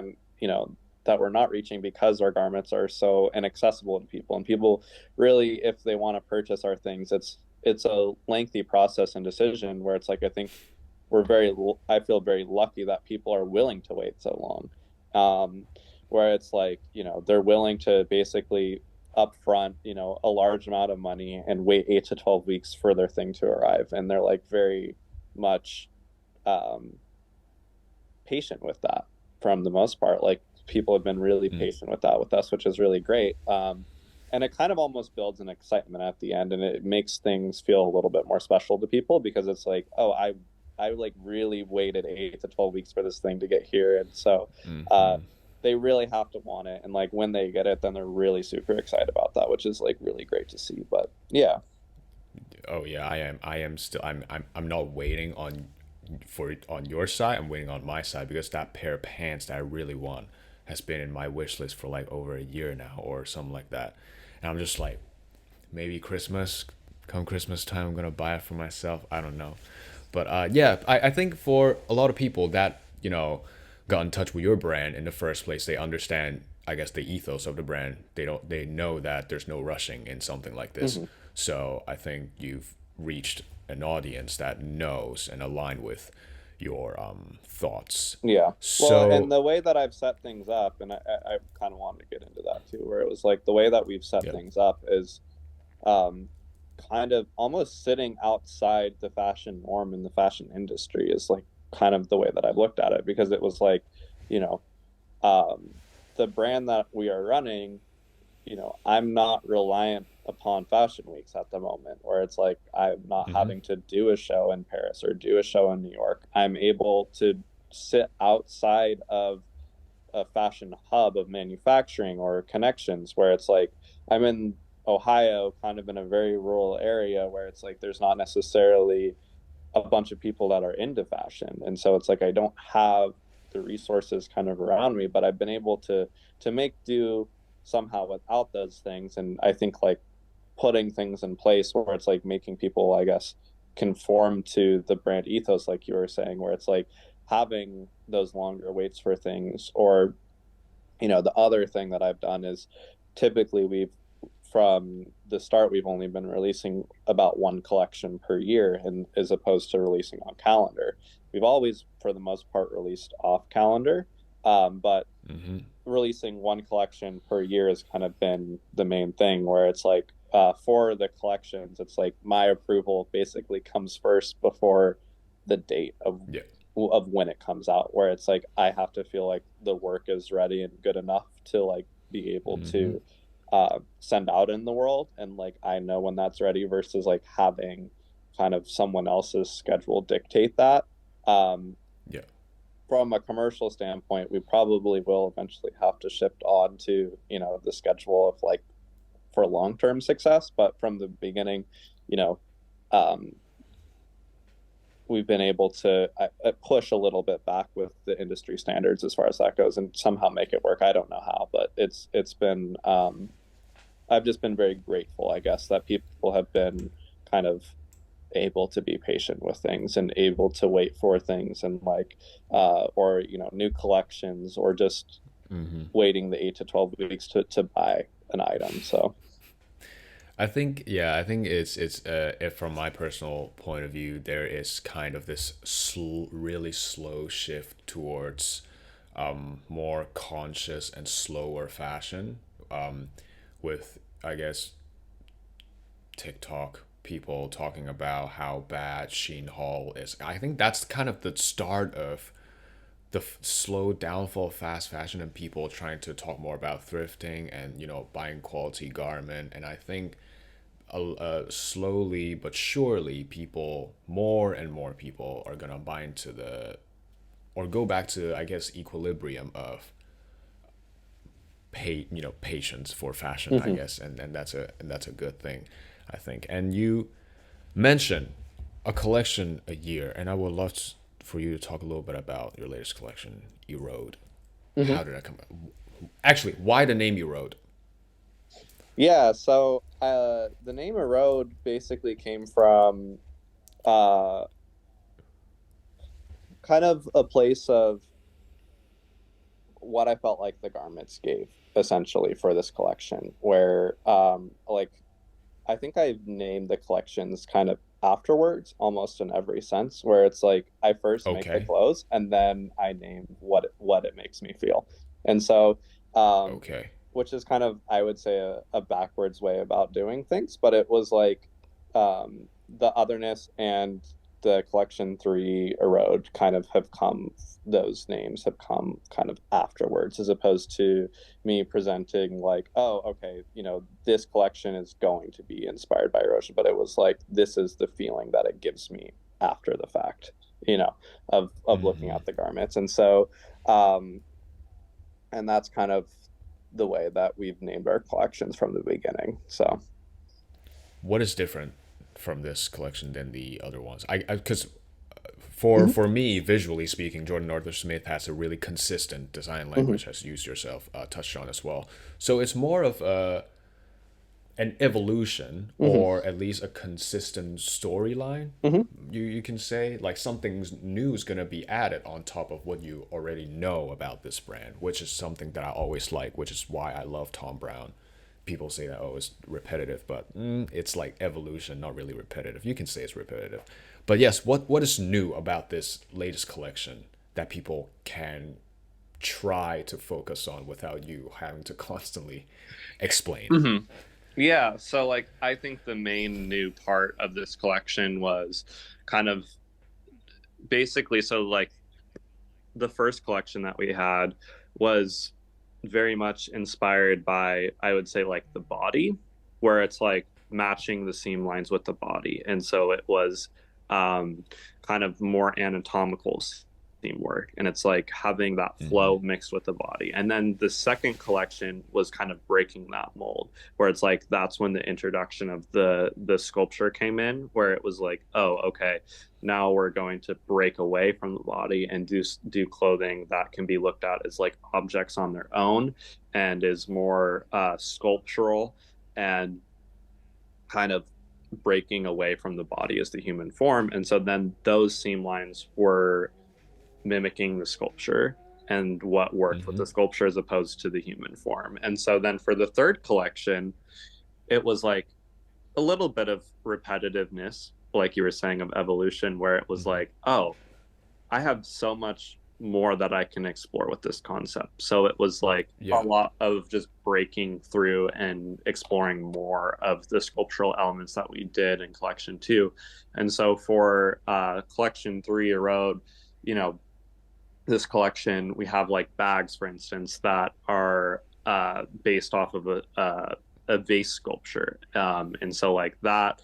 that we're not reaching, because our garments are so inaccessible to people, and people really, if they want to purchase our things, it's a lengthy process and decision, where it's like I think I feel very lucky that people are willing to wait so long. Where it's like, they're willing to basically upfront, a large amount of money and wait 8 to 12 weeks for their thing to arrive. And they're like very much um, patient with that from the most part. Like people have been really Mm. patient with that with us, which is really great. And it kind of almost builds an excitement at the end, and it makes things feel a little bit more special to people, because it's like, oh, I like really waited 8 to 12 weeks for this thing to get here. And so uh, Hmm. they really have to want it. And like when they get it, then they're really super excited about that, which is like really great to see. But yeah. Oh yeah, I am. I am still. I'm not waiting on for it on your side. I'm waiting on my side because that pair of pants that I really want has been in my wish list for like over a year now or something like that. And I'm just like, maybe Christmas, come Christmas time, I'm gonna buy it for myself. I don't know, but yeah, I think for a lot of people that got in touch with your brand in the first place, they understand, I guess, the ethos of the brand. They know that there's no rushing in something like this. Hmm. So I think you've reached an audience that knows and aligned with your thoughts. Yeah. Well, and So the way that I've set things up, and I kind of wanted to get into that too, where it was like the way that we've set yeah. things up is um, kind of almost sitting outside the fashion norm in the fashion industry, is like kind of the way that I've looked at it, because it was like, you know, um, the brand that we are running, I'm not reliant upon fashion weeks at the moment, where it's like I'm not Hmm. having to do a show in Paris or do a show in New York. I'm able to sit outside of a fashion hub of manufacturing or connections, where it's like I'm in Ohio, kind of in a very rural area, where it's like there's not necessarily a bunch of people that are into fashion. And so it's like I don't have the resources kind of around me, but I've been able to make do somehow without those things. And I think like putting things in place where it's like making people, I guess, conform to the brand ethos, like you were saying, where it's like having those longer waits for things. Or, the other thing that I've done is typically from the start, we've only been releasing about one collection per year, and as opposed to releasing on calendar. We've always, for the most part, released off calendar, but Mm-hmm. releasing one collection per year has kind of been the main thing, where it's like for the collections, it's like my approval basically comes first before the date Yeah. of when it comes out, where it's like I have to feel like the work is ready and good enough to like be able Mm-hmm. to send out in the world, and like I know when that's ready versus like having kind of someone else's schedule dictate that. um, Yeah. from a commercial standpoint, we probably will eventually have to shift on to, the schedule of like for long-term success. But from the beginning, you know, um, we've been able to push a little bit back with the industry standards as far as that goes, and somehow make it work. I don't know how, but it's been. I've just been very grateful, I guess, that people have been kind of able to be patient with things and able to wait for things, and like or new collections, or just Mm-hmm. waiting the 8 to 12 weeks to buy an item. So I think, yeah, I think it's if from my personal point of view, there is kind of this really slow shift towards more conscious and slower fashion, with, I guess, TikTok people talking about how bad Sheen Hall is. I think that's kind of the start of the slow downfall of fast fashion, and people trying to talk more about thrifting and buying quality garment. And I think slowly but surely, people, more and more people, are gonna buy into the, or go back to, I guess, equilibrium of patience for fashion, I mm-hmm. guess. And that's a good thing, I think. And you mentioned a collection a year, and I would love for you to talk a little bit about your latest collection, Erode. Mm-hmm. How did that come? Actually, why the name Erode? Yeah, so the name Erode basically came from uh, kind of a place of what I felt like the garments gave essentially for this collection, where like I think I've named the collections kind of afterwards, almost in every sense, where it's like I first make the Okay. clothes and then I name what it makes me feel. And so um Okay. which is kind of, I would say, a backwards way about doing things, but it was like the otherness and the collection three erode kind of have come, those names have come kind of afterwards, as opposed to me presenting like, oh, okay, this collection is going to be inspired by erosion, but it was like, this is the feeling that it gives me after the fact, of looking Mm-hmm. at the garments. And so um and that's kind of the way that we've named our collections from the beginning. So What is different from this collection than the other ones? I because for mm-hmm. for me, visually speaking, Jordan Arthur Smith has a really consistent design Mm-hmm. language, as used yourself touched on as well. So it's more of an evolution, Mm-hmm. or at least a consistent storyline. Mm-hmm. You can say, like, something new is gonna be added on top of what you already know about this brand, which is something that I always like, which is why I love Tom Brown. People say that, oh, it's repetitive, but it's like evolution, not really repetitive. You can say it's repetitive, but yes, what is new about this latest collection that people can try to focus on without you having to constantly explain? Mm-hmm. Yeah, so like I think the main new part of this collection was kind of basically, so like the first collection that we had was very much inspired by, I would say, like the body, where it's like matching the seam lines with the body. And so it was kind of more anatomical work, and it's like having that Mm-hmm. flow mixed with the body. And then the second collection was kind of breaking that mold, where it's like that's when the introduction of the sculpture came in, where it was like, oh, okay, now we're going to break away from the body and do clothing that can be looked at as like objects on their own and is more sculptural and kind of breaking away from the body as the human form. And so then those seam lines were mimicking the sculpture and what worked with Mm-hmm. the sculpture as opposed to the human form. And so then for the third collection, it was like a little bit of repetitiveness, like you were saying, of evolution, where it was Mm-hmm. like, oh, I have so much more that I can explore with this concept. So it was like a Yeah. lot of just breaking through and exploring more of the sculptural elements that we did in collection two. And so for collection three, I wrote, you know, this collection, we have like bags, for instance, that are based off of a vase sculpture. And so like that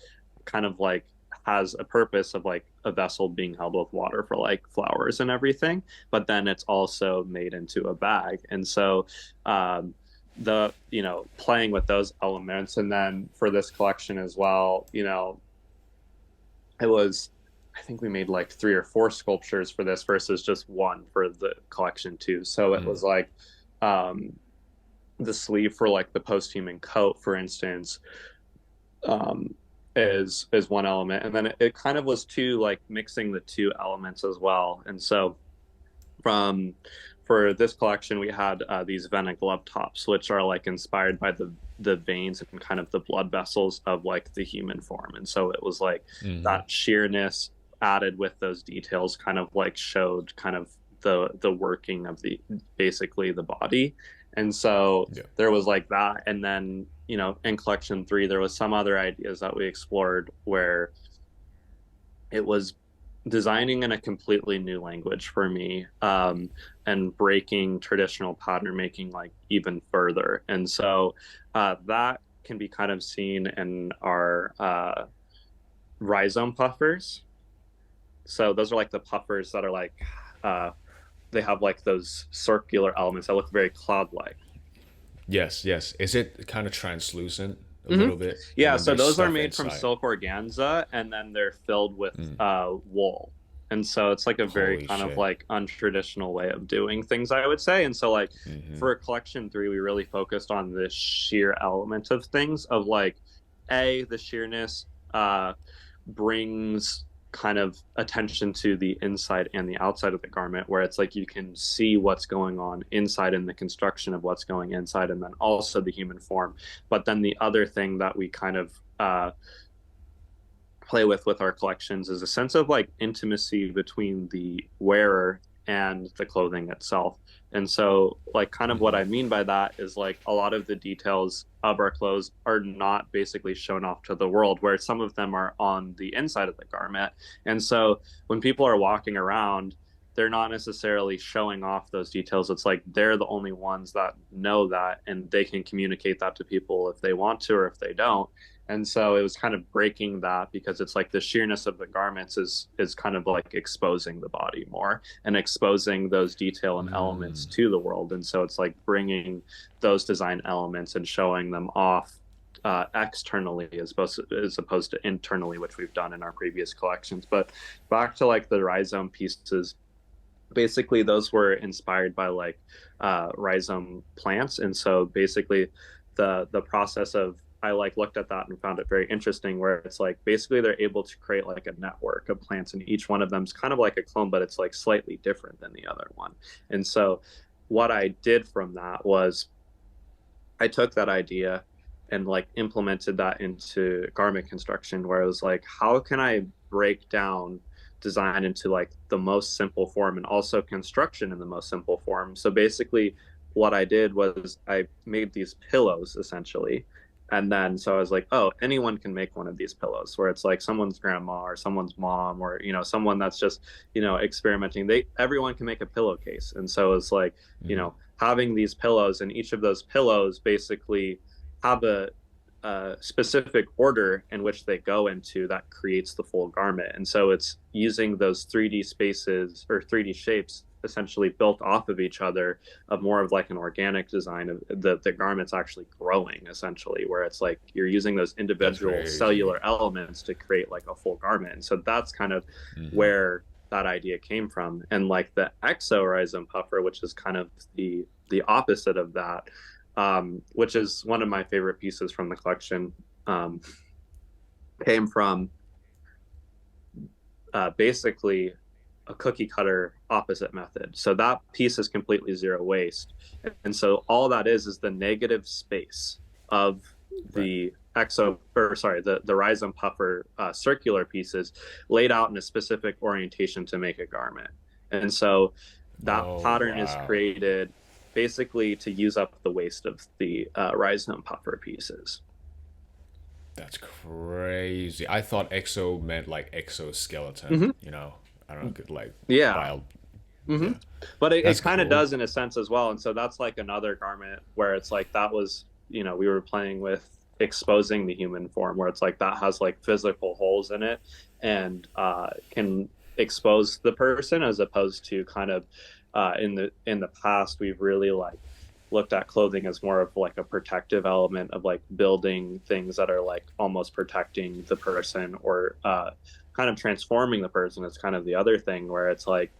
kind of like has a purpose of like a vessel being held with water for like flowers and everything, but then it's also made into a bag. And so the, you know, playing with those elements. And then for this collection as well, you know, it was, I think we made like three or four sculptures for this versus just one for the collection too. So it Mm. was like um the sleeve for like the post-human coat, for instance, um is one element. And then it kind of was too like mixing the two elements as well. And so from for this collection we had these Vena glove tops, which are like inspired by the veins and kind of the blood vessels of like the human form. And so it was like Mm-hmm. that sheerness added with those details kind of like showed kind of the working of the basically the body. And so Yeah. there was like that. And then, you know, in collection three there was some other ideas that we explored where it was designing in a completely new language for me, and breaking traditional pattern making like even further. And so that can be kind of seen in our rhizome puffers. So those are like the puffers that are like uh, they have like those circular elements that look very cloud like. Yes, yes. Is it kind of translucent a Mm-hmm. little bit? And Yeah, then so there's those are stuff made from inside. silk organza and then they're filled with Mm. wool. And so it's like a very Holy kind of shit. like untraditional way of doing things, I would say. And so like Mm-hmm. for collection three, we really focused on this sheer element of things of like the sheerness brings kind of attention to the inside and the outside of the garment, where it's like you can see what's going on inside in the construction of what's going inside, and then also the human form. But then the other thing that we kind of play with our collections is a sense of like intimacy between the wearer and the clothing itself. And so like kind of what Mm-hmm. I mean by that is like a lot of the details of our clothes are not basically shown off to the world, where some of them are on the inside of the garment. And so when people are walking around, they're not necessarily showing off those details. It's like they're the only ones that know that, and they can communicate that to people if they want to or if they don't. And so it was kind of breaking that, because it's like the sheerness of the garments is kind of like exposing the body more and exposing those detail and elements Mm. to the world. And so it's like bringing those design elements and showing them off externally as opposed to internally, which we've done in our previous collections. But back to like the rhizome pieces, basically those were inspired by like rhizome plants. And so basically the process of, I like looked at that and found it very interesting, where it's like basically they're able to create like a network of plants, and each one of them is kind of like a clone, but it's like slightly different than the other one. And so what I did from that was I took that idea and like implemented that into garment construction, where it was like, how can I break down design into like the most simple form and also construction in the most simple form? So basically, what I did was I made these pillows essentially. And then so I was like, oh, anyone can make one of these pillows, where it's like someone's grandma or someone's mom, or you know, someone that's just, you know, experimenting. Everyone can make a pillowcase. And so it's like, you Mm-hmm. know, having these pillows, and each of those pillows basically have specific order in which they go into that creates the full garment. And so it's using those 3D spaces or 3D shapes essentially built off of each other of more of like an organic design of the garments actually growing essentially, where it's like you're using those That's individual crazy. cellular elements to create like a full garment. And so that's kind of where that idea came from. And like the exo puffer, which is kind of the opposite of that, which is one of my favorite pieces from the collection, um, came from basically a cookie cutter opposite method. So that piece is completely zero waste. And so all that is the negative space of Right. the the rhizome puffer circular pieces laid out in a specific orientation to make a garment. And so that Oh pattern is wow. created basically to use up the waste of the rhizome puffer pieces. That's crazy. I thought exo meant like exoskeleton, Mm-hmm. you know. I don't know, like Yeah. bio. Mm-hmm. Yeah. But it That's kind of cool. does in a sense as well. And so that's like another garment where it's like that was, we were playing with exposing the human form, where it's like that has like physical holes in it and can expose the person, as opposed to kind of in the past we've really like looked at clothing as more of like a protective element of like building things that are like almost protecting the person, or kind of transforming the person. It's kind of the other thing where it's like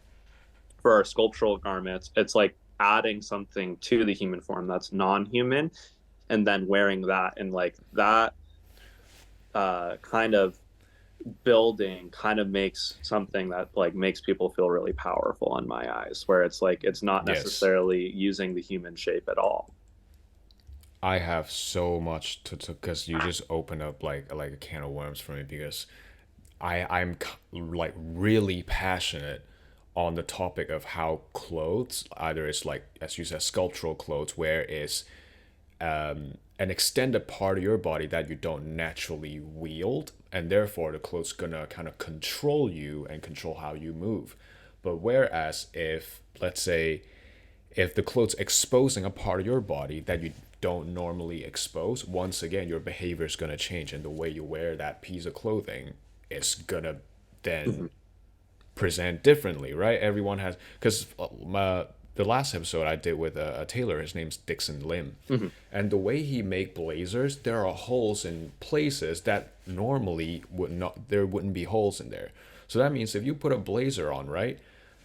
for our sculptural garments, it's like adding something to the human form that's non-human, and then wearing that, and like that kind of building kind of makes something that like makes people feel really powerful in my eyes, where it's like it's not Yes. necessarily using the human shape at all. I have so much to because you just open up like a can of worms for me because like really passionate on the topic of how clothes, either it's like as you said sculptural clothes where it's an extended part of your body that you don't naturally wield, and therefore the clothes gonna kind of control you and control how you move. But whereas if let's say if the clothes exposing a part of your body that you don't normally expose, once again your behavior is gonna change, and the way you wear that piece of clothing is gonna then Mhm. present differently, right? Everyone has because the last episode I did with a tailor, his name's Dixon Lim, Mhm. and the way he make blazers, there are holes in places that normally would not there wouldn't be holes in there. So that means if you put a blazer on, right,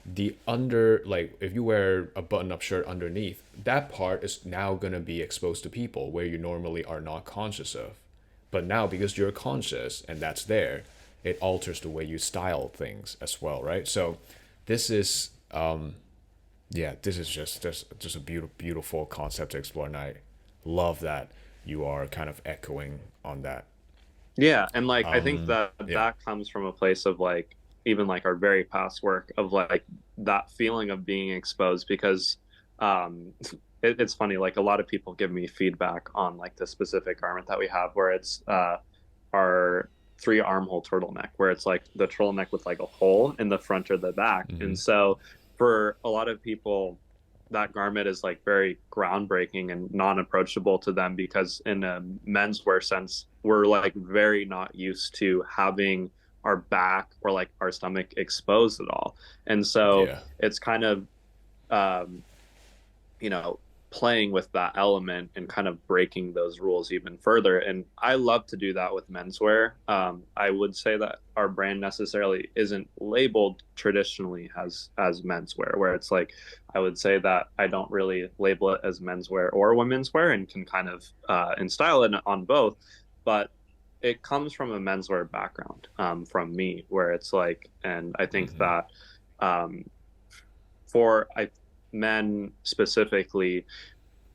the under like if you wear a button-up shirt underneath, that part is now gonna be exposed to people where you normally are not conscious of. But now because you're conscious and that's there, it alters the way you style things as well, right? So this is yeah, this is just a beautiful concept to explore, and I love that you are kind of echoing on that. Yeah, and like I think that Yeah. that comes from a place of like even like our very past work of like that feeling of being exposed, because um it's funny, like a lot of people give me feedback on like the specific garment that we have, where it's our three armhole turtleneck, where it's like the turtleneck with like a hole in the front or the back. And so for a lot of people that garment is like very groundbreaking and non-approachable to them, because in a menswear sense we're like very not used to having our back or like our stomach exposed at all. And so Yeah. it's kind of um you know, playing with that element and kind of breaking those rules even further. And I love to do that with menswear. I would say that our brand necessarily isn't labeled traditionally as menswear, where it's like I would say that I don't really label it as menswear or women's wear, and can kind of and style it on both. But it comes from a menswear background, from me, where it's like, and I think that um, for men specifically,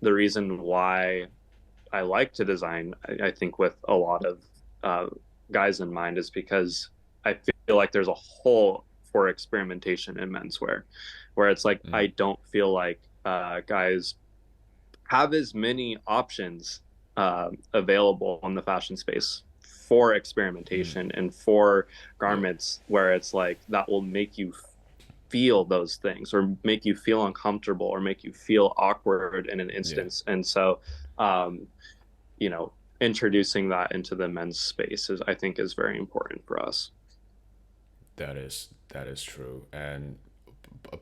the reason why I like to design, I think with a lot of uh, guys in mind, is because I feel like there's a hole for experimentation in menswear, where it's like I don't feel like guys have as many options available on the fashion space for experimentation and for Yeah. garments, where it's like that will make you feel those things, or make you feel uncomfortable, or make you feel awkward in an Yeah. instance. And so um you know introducing that into the men's space is, I think, is very important for us. That is true. And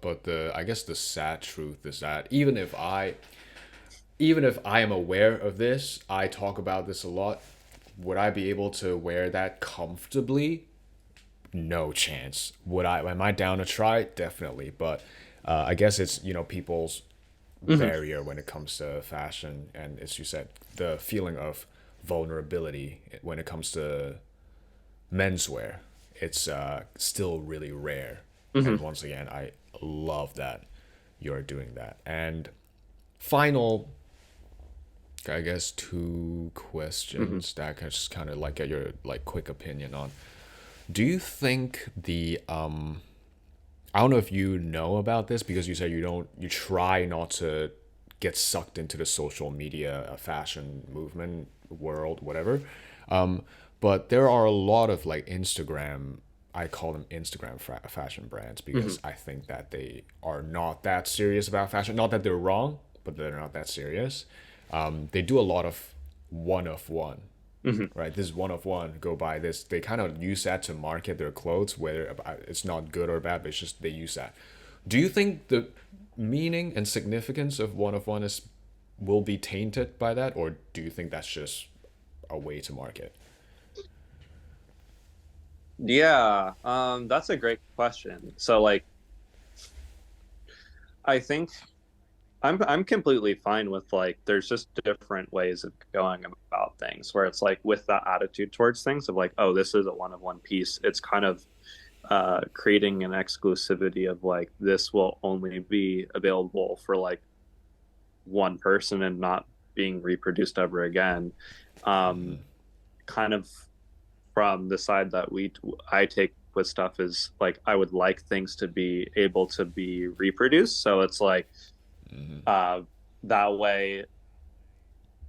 but the I guess the sad truth is that even if I am aware of this, I talk about this a lot. Would I be able to wear that comfortably? No chance. Would I? Am I down to try? Definitely. But I guess it's people's Hmm. barrier when it comes to fashion, and as you said, the feeling of vulnerability when it comes to menswear. It's still really rare. Hmm. And once again, I love that you're doing that. And final, I guess, two Hmm. questions that I can just kind of like get your like quick opinion on. Do you think the I don't know if you know about this because you said you try not to get sucked into the social media fashion movement world, whatever. Um, but there are a lot of like Instagram, I call them Instagram fashion brands Hmm. because I think that they are not that serious about fashion. Not that they're wrong, but they're not that serious. They do a lot of one of one, Hmm. right? This is one of one. Go buy this. They kind of use that to market their clothes, whether it's not good or bad, but it's just they use that. Do you think the meaning and significance of one of one is will be tainted by that, or do you think that's just a way to market? Yeah, that's a great question. So like I think I'm completely fine with like there's just different ways of going about things where it's like with that attitude towards things of like, oh, this is a one of one piece. It's kind of creating an exclusivity of like this will only be available for like one person and not being reproduced ever again. Um, kind of from the side that I take with stuff is like I would like things to be able to be reproduced. So it's like uh, that way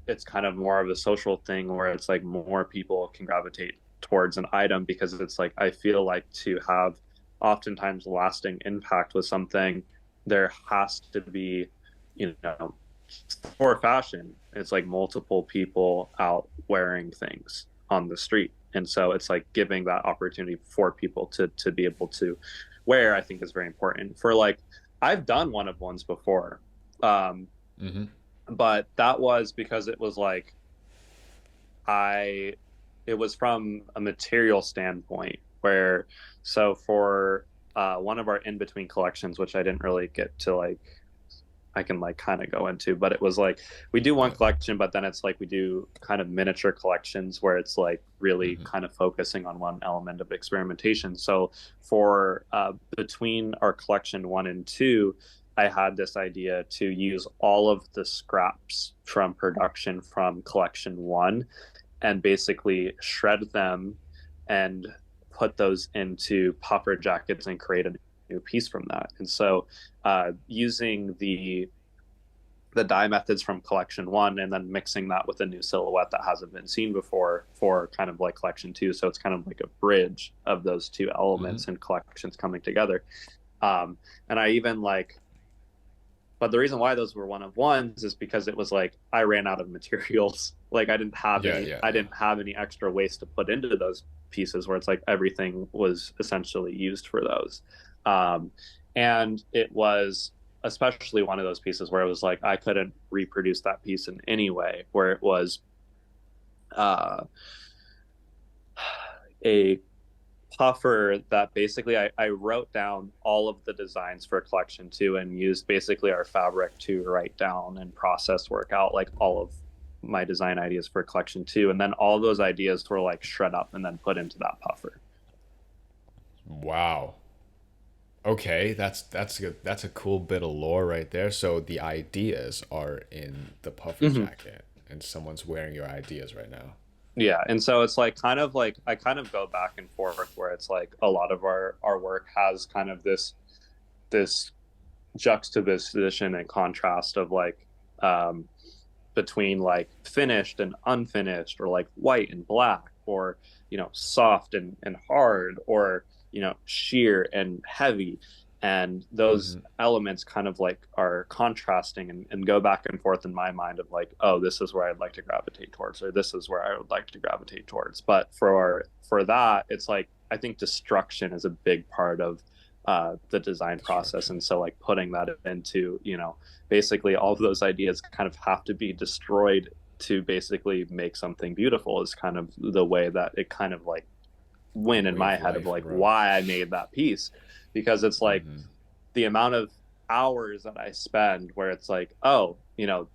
it's kind of more of a social thing where it's like more people can gravitate towards an item because it's like I feel like to have oftentimes lasting impact with something, there has to be, you know, for fashion, it's like multiple people out wearing things on the street. And so it's like giving that opportunity for people to be able to wear, I think is very important. For like I've done one of ones before. Um, but that was because it was like I it was from a material standpoint where so for one of our in between collections, which I didn't really get to like I can like kind of go into, but it was like we do one Yeah. collection, but then it's like we do kind of miniature collections where it's like really kind of focusing on one element of experimentation. So for between our collection one and two, I had this idea to use all of the scraps from production from collection one and basically shred them and put those into puffer jackets and create a new piece from that. And so using the dye methods from collection one and then mixing that with a new silhouette that hasn't been seen before for kind of like collection two. So it's kind of like a bridge of those two elements and collections coming together. And I even like but the reason why those were one of ones is because it was like I ran out of materials. Like Yeah, yeah, I yeah. didn't have any extra waste to put into those pieces where it's like everything was essentially used for those. Um, and it was especially one of those pieces where it was like I couldn't reproduce that piece in any way, where it was uh, a puffer that basically I wrote down all of the designs for collection two and used basically our fabric to write down and process work out like all of my design ideas for collection two. And then all those ideas were like shred up and then put into that puffer. Wow. Okay, that's a cool bit of lore right there. So the ideas are in the puffer Mm-hmm. jacket, and someone's wearing your ideas right now. Yeah, and so it's like kind of like I kind of go back and forth where it's like a lot of our work has kind of this juxtaposition and contrast of like um between like finished and unfinished or like white and black or soft and hard or sheer and heavy and those elements kind of like are contrasting and go back and forth in my mind of like, oh, this is where I'd like to gravitate towards, or this is where I would like to gravitate towards. But for that, it's like I think destruction is a big part of the design process, Destruction. and so like putting that into, basically all of those ideas kind of have to be destroyed to basically make something beautiful is kind of the way that it kind of like The win in way my of head of life, like bro. why I made that piece, because it's like the amount of hours that I spend where it's like, oh,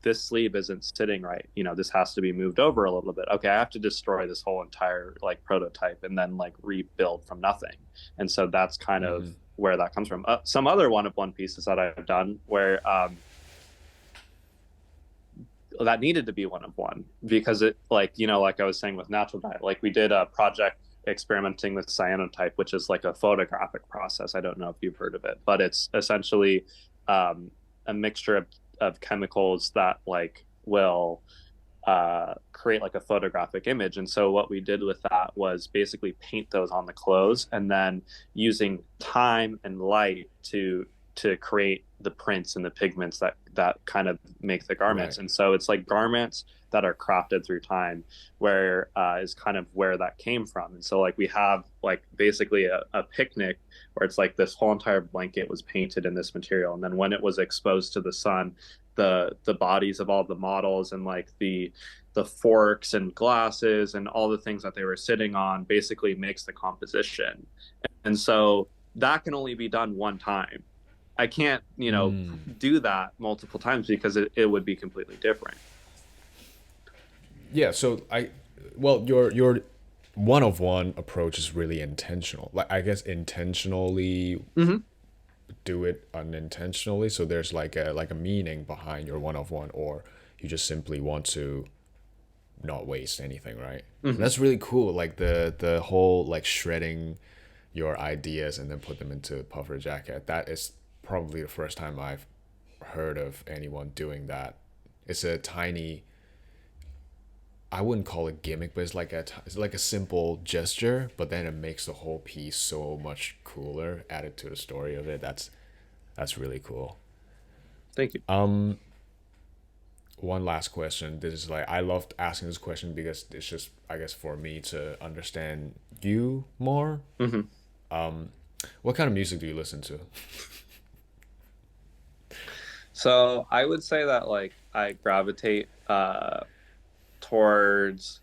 this sleeve isn't sitting right. This has to be moved over a little bit. Okay, I have to destroy this whole entire like prototype and then like rebuild from nothing. And so that's kind of where that comes from. Some other one of one pieces that I've done where that needed to be one of one because it like like I was saying with natural dye, like we did a project experimenting with cyanotype, which is like a photographic process. I don't know if you've heard of it, but it's essentially a mixture of chemicals that like will create like a photographic image. And so what we did with that was basically paint those on the clothes and then using time and light to create the prints and the pigments that kind of make the garments. Right. And so it's like garments that are crafted through time, where is kind of where that came from. And so like we have like basically a picnic where it's like this whole entire blanket was painted in this material, and then when it was exposed to the sun, the bodies of all the models and like the forks and glasses and all the things that they were sitting on basically makes the composition. And so that can only be done one time. I can't, do that multiple times because it would be completely different. Yeah. So well, your one of one approach is really intentional. Like I guess intentionally Mm-hmm. do it unintentionally. So there's like a meaning behind your one of one, or you just simply want to not waste anything, right? And Mm-hmm. that's really cool. Like the whole like shredding your ideas and then put them into a puffer jacket. That is probably the first time I've heard of anyone doing that. It's a tiny, I wouldn't call it gimmick, but it's like a simple gesture, but then it makes the whole piece so much cooler, added to the story of it. That's really cool. Thank you. One last question. This is like I loved asking this question because it's just I guess for me to understand you more. Mm-hmm. What kind of music do you listen to? So I would say that like I gravitate towards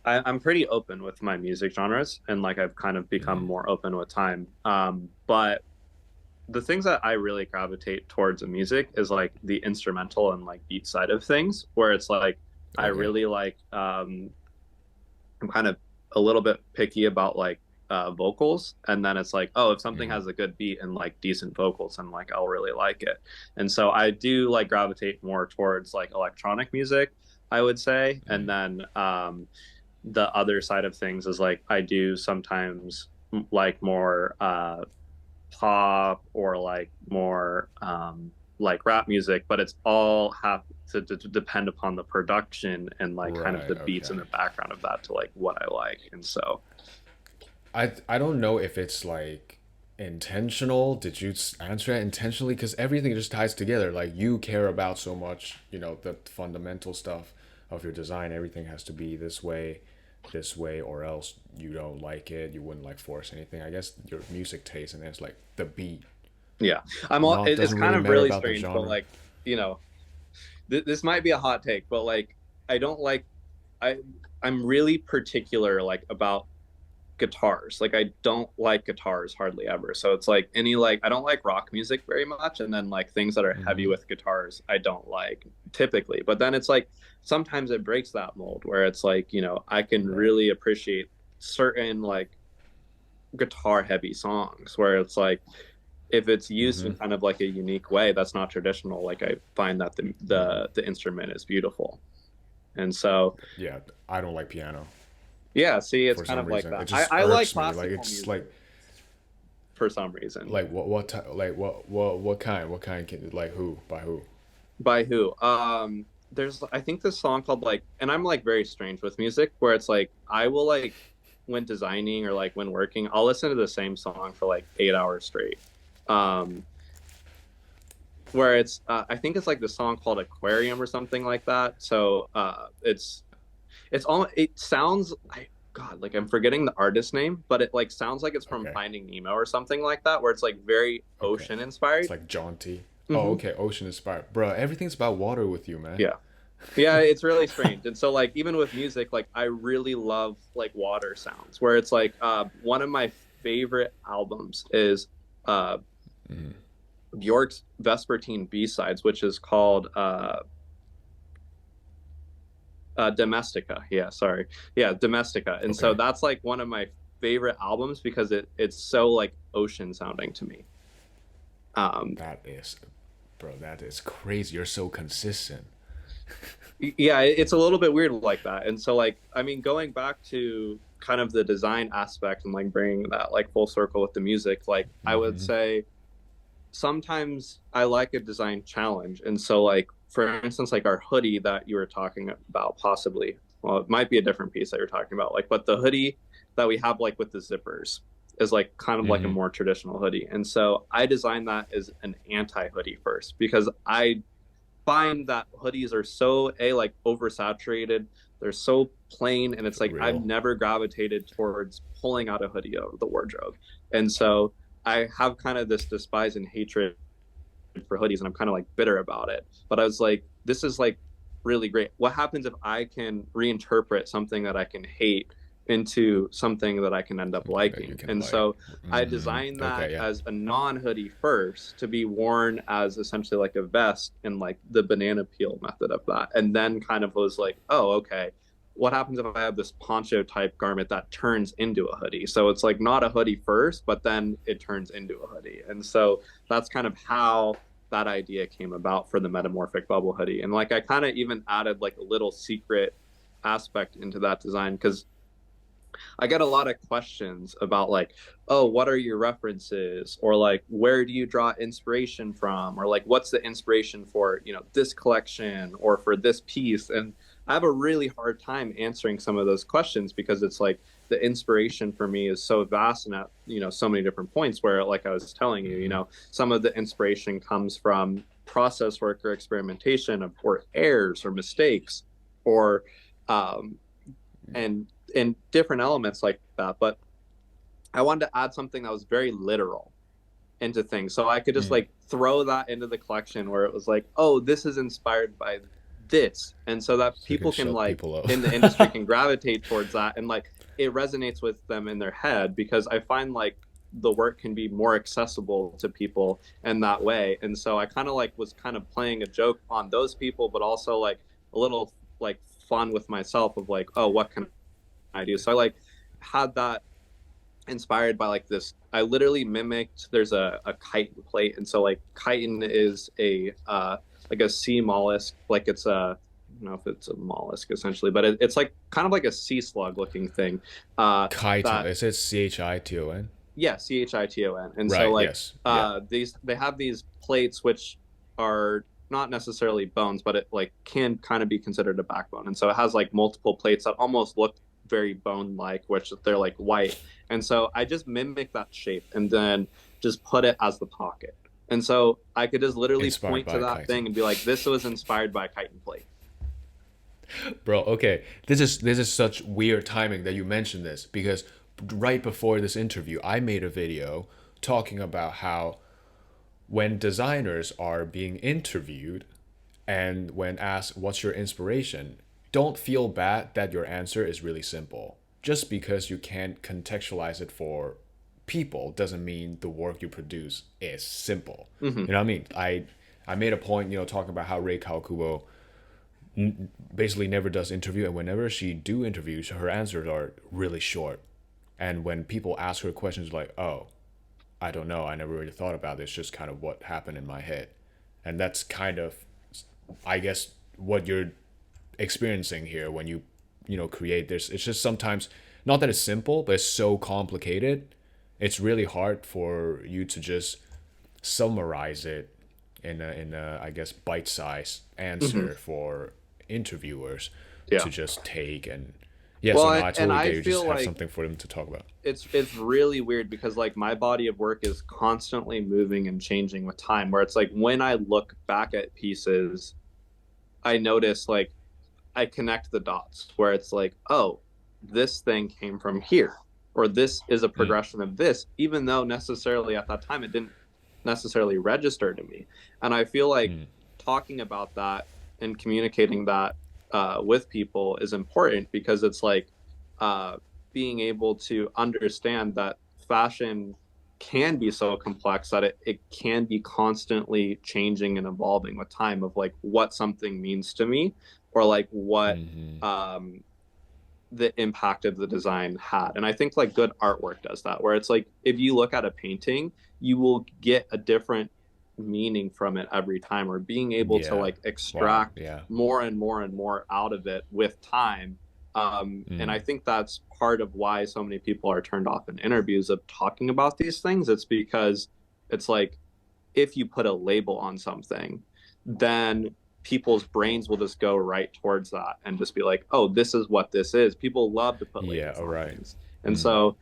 I'm pretty open with my music genres, and like I've kind of become more open with time. But the things that I really gravitate towards in music is like the instrumental and like beat side of things, where it's like I Okay. really like I'm kind of a little bit picky about like vocals, and then it's like, oh, if something has a good beat and like decent vocals, and like I'll really like it. And so I do like gravitate more towards like electronic music, I would say. And then the other side of things is like I do sometimes like more pop or like more like rap music, but it's all have to depend upon the production and like kind of Right. the beats in Okay. the background of that to like what I like. And so I don't know if it's like intentional. Did you answer it intentionally? Because everything just ties together. Like you care about so much, the fundamental stuff of your design. Everything has to be this way, or else you don't like it. You wouldn't like force anything. I guess your music taste, and then it's like the beat. yeah, Not it's doesn't kind really of matter really about the strange, but genre. like, you know, this might be a hot take, but like I don't like I I'm really particular like about guitars. Like I don't like guitars hardly ever. So it's like any like I don't like rock music very much, and then like things that are heavy with guitars I don't like typically. But then it's like sometimes it breaks that mold where it's like, I can Right. really appreciate certain like guitar heavy songs where it's like if it's used in kind of like a unique way that's not traditional, like I find that the instrument is beautiful. And so Yeah, I don't like piano yeah, see, it's for kind some of like reason. It that. I, just I like irks me. Like classical it's music like for some reason. like like what kind like who by who? By who? There's I think this song called like, and I'm like very strange with music where it's like I will like when designing or like when working, I'll listen to the same song for like 8 hours straight. Um, where it's I think it's like the song called Aquarium or something like that. So it's all it sounds I God, like I'm forgetting the artist name, but it like sounds like it's from Okay. Finding Nemo or something like that, where it's like very Okay. ocean It's inspired. like jaunty. Oh, Hmm. okay. Ocean inspired. Bro, everything's about water with you, man. Yeah. Yeah, it's really strange. And so like even with music, like I really love like water sounds where it's like one of my favorite albums is uh Bjork's Vespertine B-sides, which is called Domestica. Yeah, sorry. Yeah, Domestica. And so Okay. that's like one of my favorite albums because it's so like ocean sounding to me. Um That is, bro, that is crazy. You're so consistent. yeah, it's a little bit weird like that. And so like I mean going back to kind of the design aspect and like bringing that like full circle with the music, like I would say sometimes I like a design challenge. And so like for instance, like our hoodie that you were talking about possibly, well, it might be a different piece that you're talking about, like, but the hoodie that we have like with the zippers is like kind of like a more traditional hoodie. And so I designed that as an anti-hoodie first because I find that hoodies are so a like oversaturated. They're so plain, and it's For like I've real. never gravitated towards pulling out a hoodie out of the wardrobe. And so I have kind of this despise and hatred for hoodies, and I'm kind of like bitter about it. But I was like, this is like really great. What happens if I can reinterpret something that I can hate into something that I can end up Something that you liking? can And like. so I designed that Okay, yeah. as a non-hoodie first to be worn as essentially like a vest and like the banana peel method of that. And then kind of was like, oh, okay. What happens if I have this poncho type garment that turns into a hoodie? So it's like not a hoodie first, but then it turns into a hoodie. And so that's kind of how that idea came about for the metamorphic bubble hoodie. And like I kind of even added like a little secret aspect into that design because I get a lot of questions about like, oh, what are your references? Or like, where do you draw inspiration from? Or like, what's the inspiration for, this collection or for this piece? And I have a really hard time answering some of those questions because it's like the inspiration for me is so vast and at, so many different points where, like I was telling you, some of the inspiration comes from process work or experimentation of, or errors or mistakes or, um, and different elements like that. But I wanted to add something that was very literal into things. So I could just like throw that into the collection where it was like, oh, this is inspired by this. And so that So you can people can shut like people in the industry up. can gravitate towards that and like it resonates with them in their head because I find like the work can be more accessible to people in that way. And so I kind of like was kind of playing a joke on those people, but also like a little like fun with myself of like, oh, what can I do? So I like had that inspired by like this. I literally mimicked. There's a chitin plate, and so like chitin is a like a sea mollusk. Like it's a I don't know if it's a mollusk essentially, but it's like kind of like a sea slug looking thing. Chiton. That It says Chiton. Yeah, Chiton. And so Right. like Yes. Yeah. these they have these plates which are not necessarily bones, but it like can kind of be considered a backbone. And so it has like multiple plates that almost look very bone like, which they're like white. And so I just mimic that shape and then just put it as the pocket. And so I could just literally Inspired point to by that chitin. thing and be like, this was inspired by chitin plate. Bro, okay. This is such weird timing that you mentioned this because right before this interview, I made a video talking about how when designers are being interviewed and when asked what's your inspiration, don't feel bad that your answer is really simple. Just because you can't contextualize it for people doesn't mean the work you produce is simple. Mm-hmm. You know what I mean? I made a point, talking about how Ray Kawakubo basically never does interview, and whenever she do interviews, her answers are really short. And when people ask her questions like, "Oh, I don't know, I never really thought about this, just kind of what happened in my head," and that's kind of, I guess, what you're experiencing here when you create this. It's just sometimes not that it's simple, but it's so complicated. It's really hard for you to just summarize it in a I guess bite-sized Mm-hmm. answer for interviewers Yeah. to just take. And Yeah, so Well, no, I and totally I get you. Just feel have like something for them to talk about. it's really weird because like my body of work is constantly moving and changing with time, where it's like when I look back at pieces, I notice like I connect the dots where it's like, oh, this thing came from here, or this is a Mm, progression of this, even though necessarily at that time it didn't necessarily register to me. And I feel like mm, talking about that and communicating that with people is important because it's like uh, being able to understand that fashion can be so complex that it can be constantly changing and evolving with time of like what something means to me or like what mm-hmm. um the impact of the design had. And I think like good artwork does that, where it's like if you look at a painting, you will get a different meaning from it every time, or being able to Yeah. like Wow. extract Yeah. more and more and more out of it with time. And I Mm, think that's part of why so many people are turned off in interviews of talking about these things. It's because it's like if you put a label on something, then people's brains will just go right towards that and just be like, oh, this is what this is. People love to put yeah. labels All on right. things. And Mm, so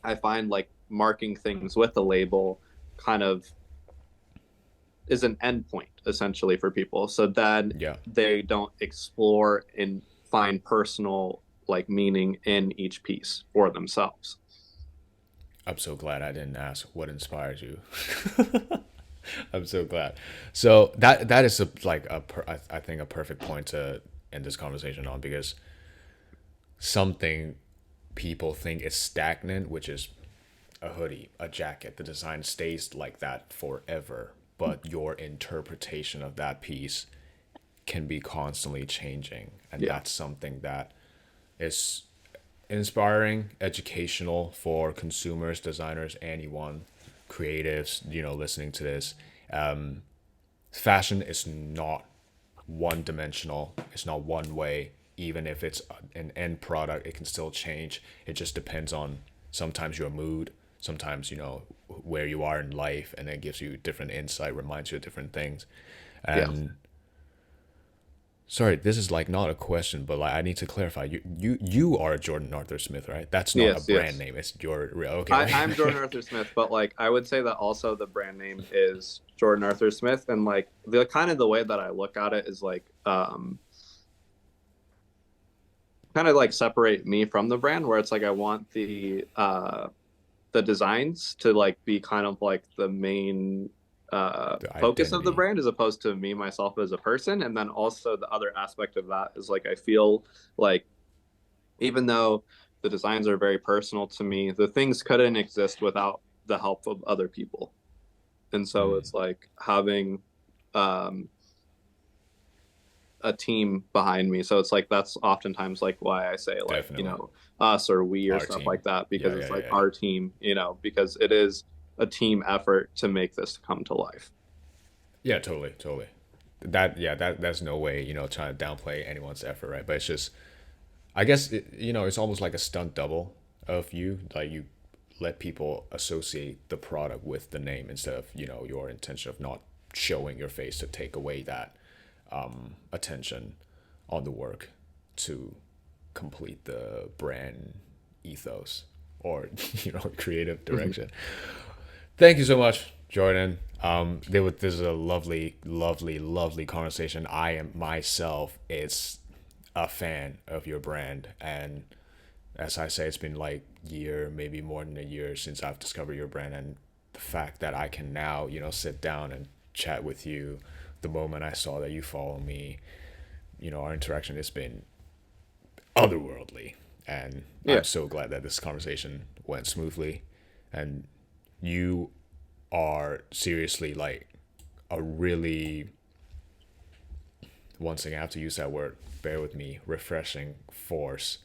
I find like marking things with a label kind of is an endpoint essentially for people. So then yeah. they don't explore and find personal like meaning in each piece for themselves. I'm so glad I didn't ask what inspired you. I'm so glad. So that is I think a perfect point to end this conversation on, because something people think is stagnant, which is a hoodie, a jacket, the design stays like that forever, but your interpretation of that piece can be constantly changing, and Yeah. that's something that is inspiring, educational for consumers, designers, anyone, creatives, listening to this. Fashion is not one dimensional, it's not one way. Even if it's an end product, it can still change. It just depends on sometimes your mood, sometimes, where you are in life, and it gives you different insight, reminds you of different things. Yeah. And sorry, this is like not a question, but like I need to clarify. You are Jordan Arthur Smith, right? That's not a Yes, brand yes. name. It's your real. Okay, I'm Jordan right. Arthur Smith, but like I would say that also the brand name is Jordan Arthur Smith, and like the kind of the way that I look at it is like kind of like separate me from the brand, where it's like I want the designs to like be kind of like the main The focus of the identity. brand as opposed to me myself as a person. And then also the other aspect of that is like I feel like even though the designs are very personal to me, the things couldn't exist without the help of other people. And so it's like having um, a team behind me. So it's like that's oftentimes like why I say like, Definitely. us or we or Our stuff team. like that, because Yeah, it's yeah, like yeah, yeah. our team, because it is a team effort to make this come to life. Yeah, totally, totally. That's no way, trying to downplay anyone's effort, right? But it's just, I guess, it's almost like a stunt double of you. Like you let people associate the product with the name instead of, your intention of not showing your face to take away that attention on the work to complete the brand ethos or, creative Mhm. direction. Thank you so much, Jordan. This is a lovely, lovely, lovely conversation. I am myself is a fan of your brand, and as I say, it's been like year, maybe more than a year since I've discovered your brand, and the fact that I can now, sit down and chat with you, the moment I saw that you follow me, our interaction has been otherworldly, and Yeah. I'm so glad that this conversation went smoothly, and you are seriously like a really, once again I have to use that word, bear with me, refreshing force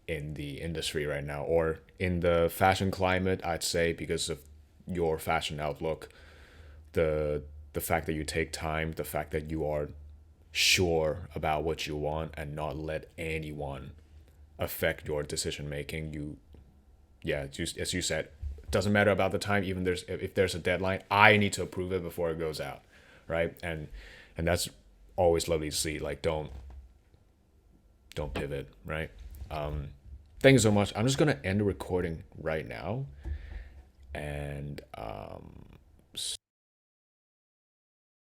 in the industry right now, or in the fashion climate, I'd say, because of your fashion outlook, the the fact that you take time, the fact that you are sure about what you want and not let anyone affect your decision making. Yeah, just as you said, doesn't matter about the time. Even if there's a deadline, I need to approve it before it goes out, right? And that's always lovely to see. Like, don't pivot, right? Thank you so much. I'm just gonna end the recording right now, and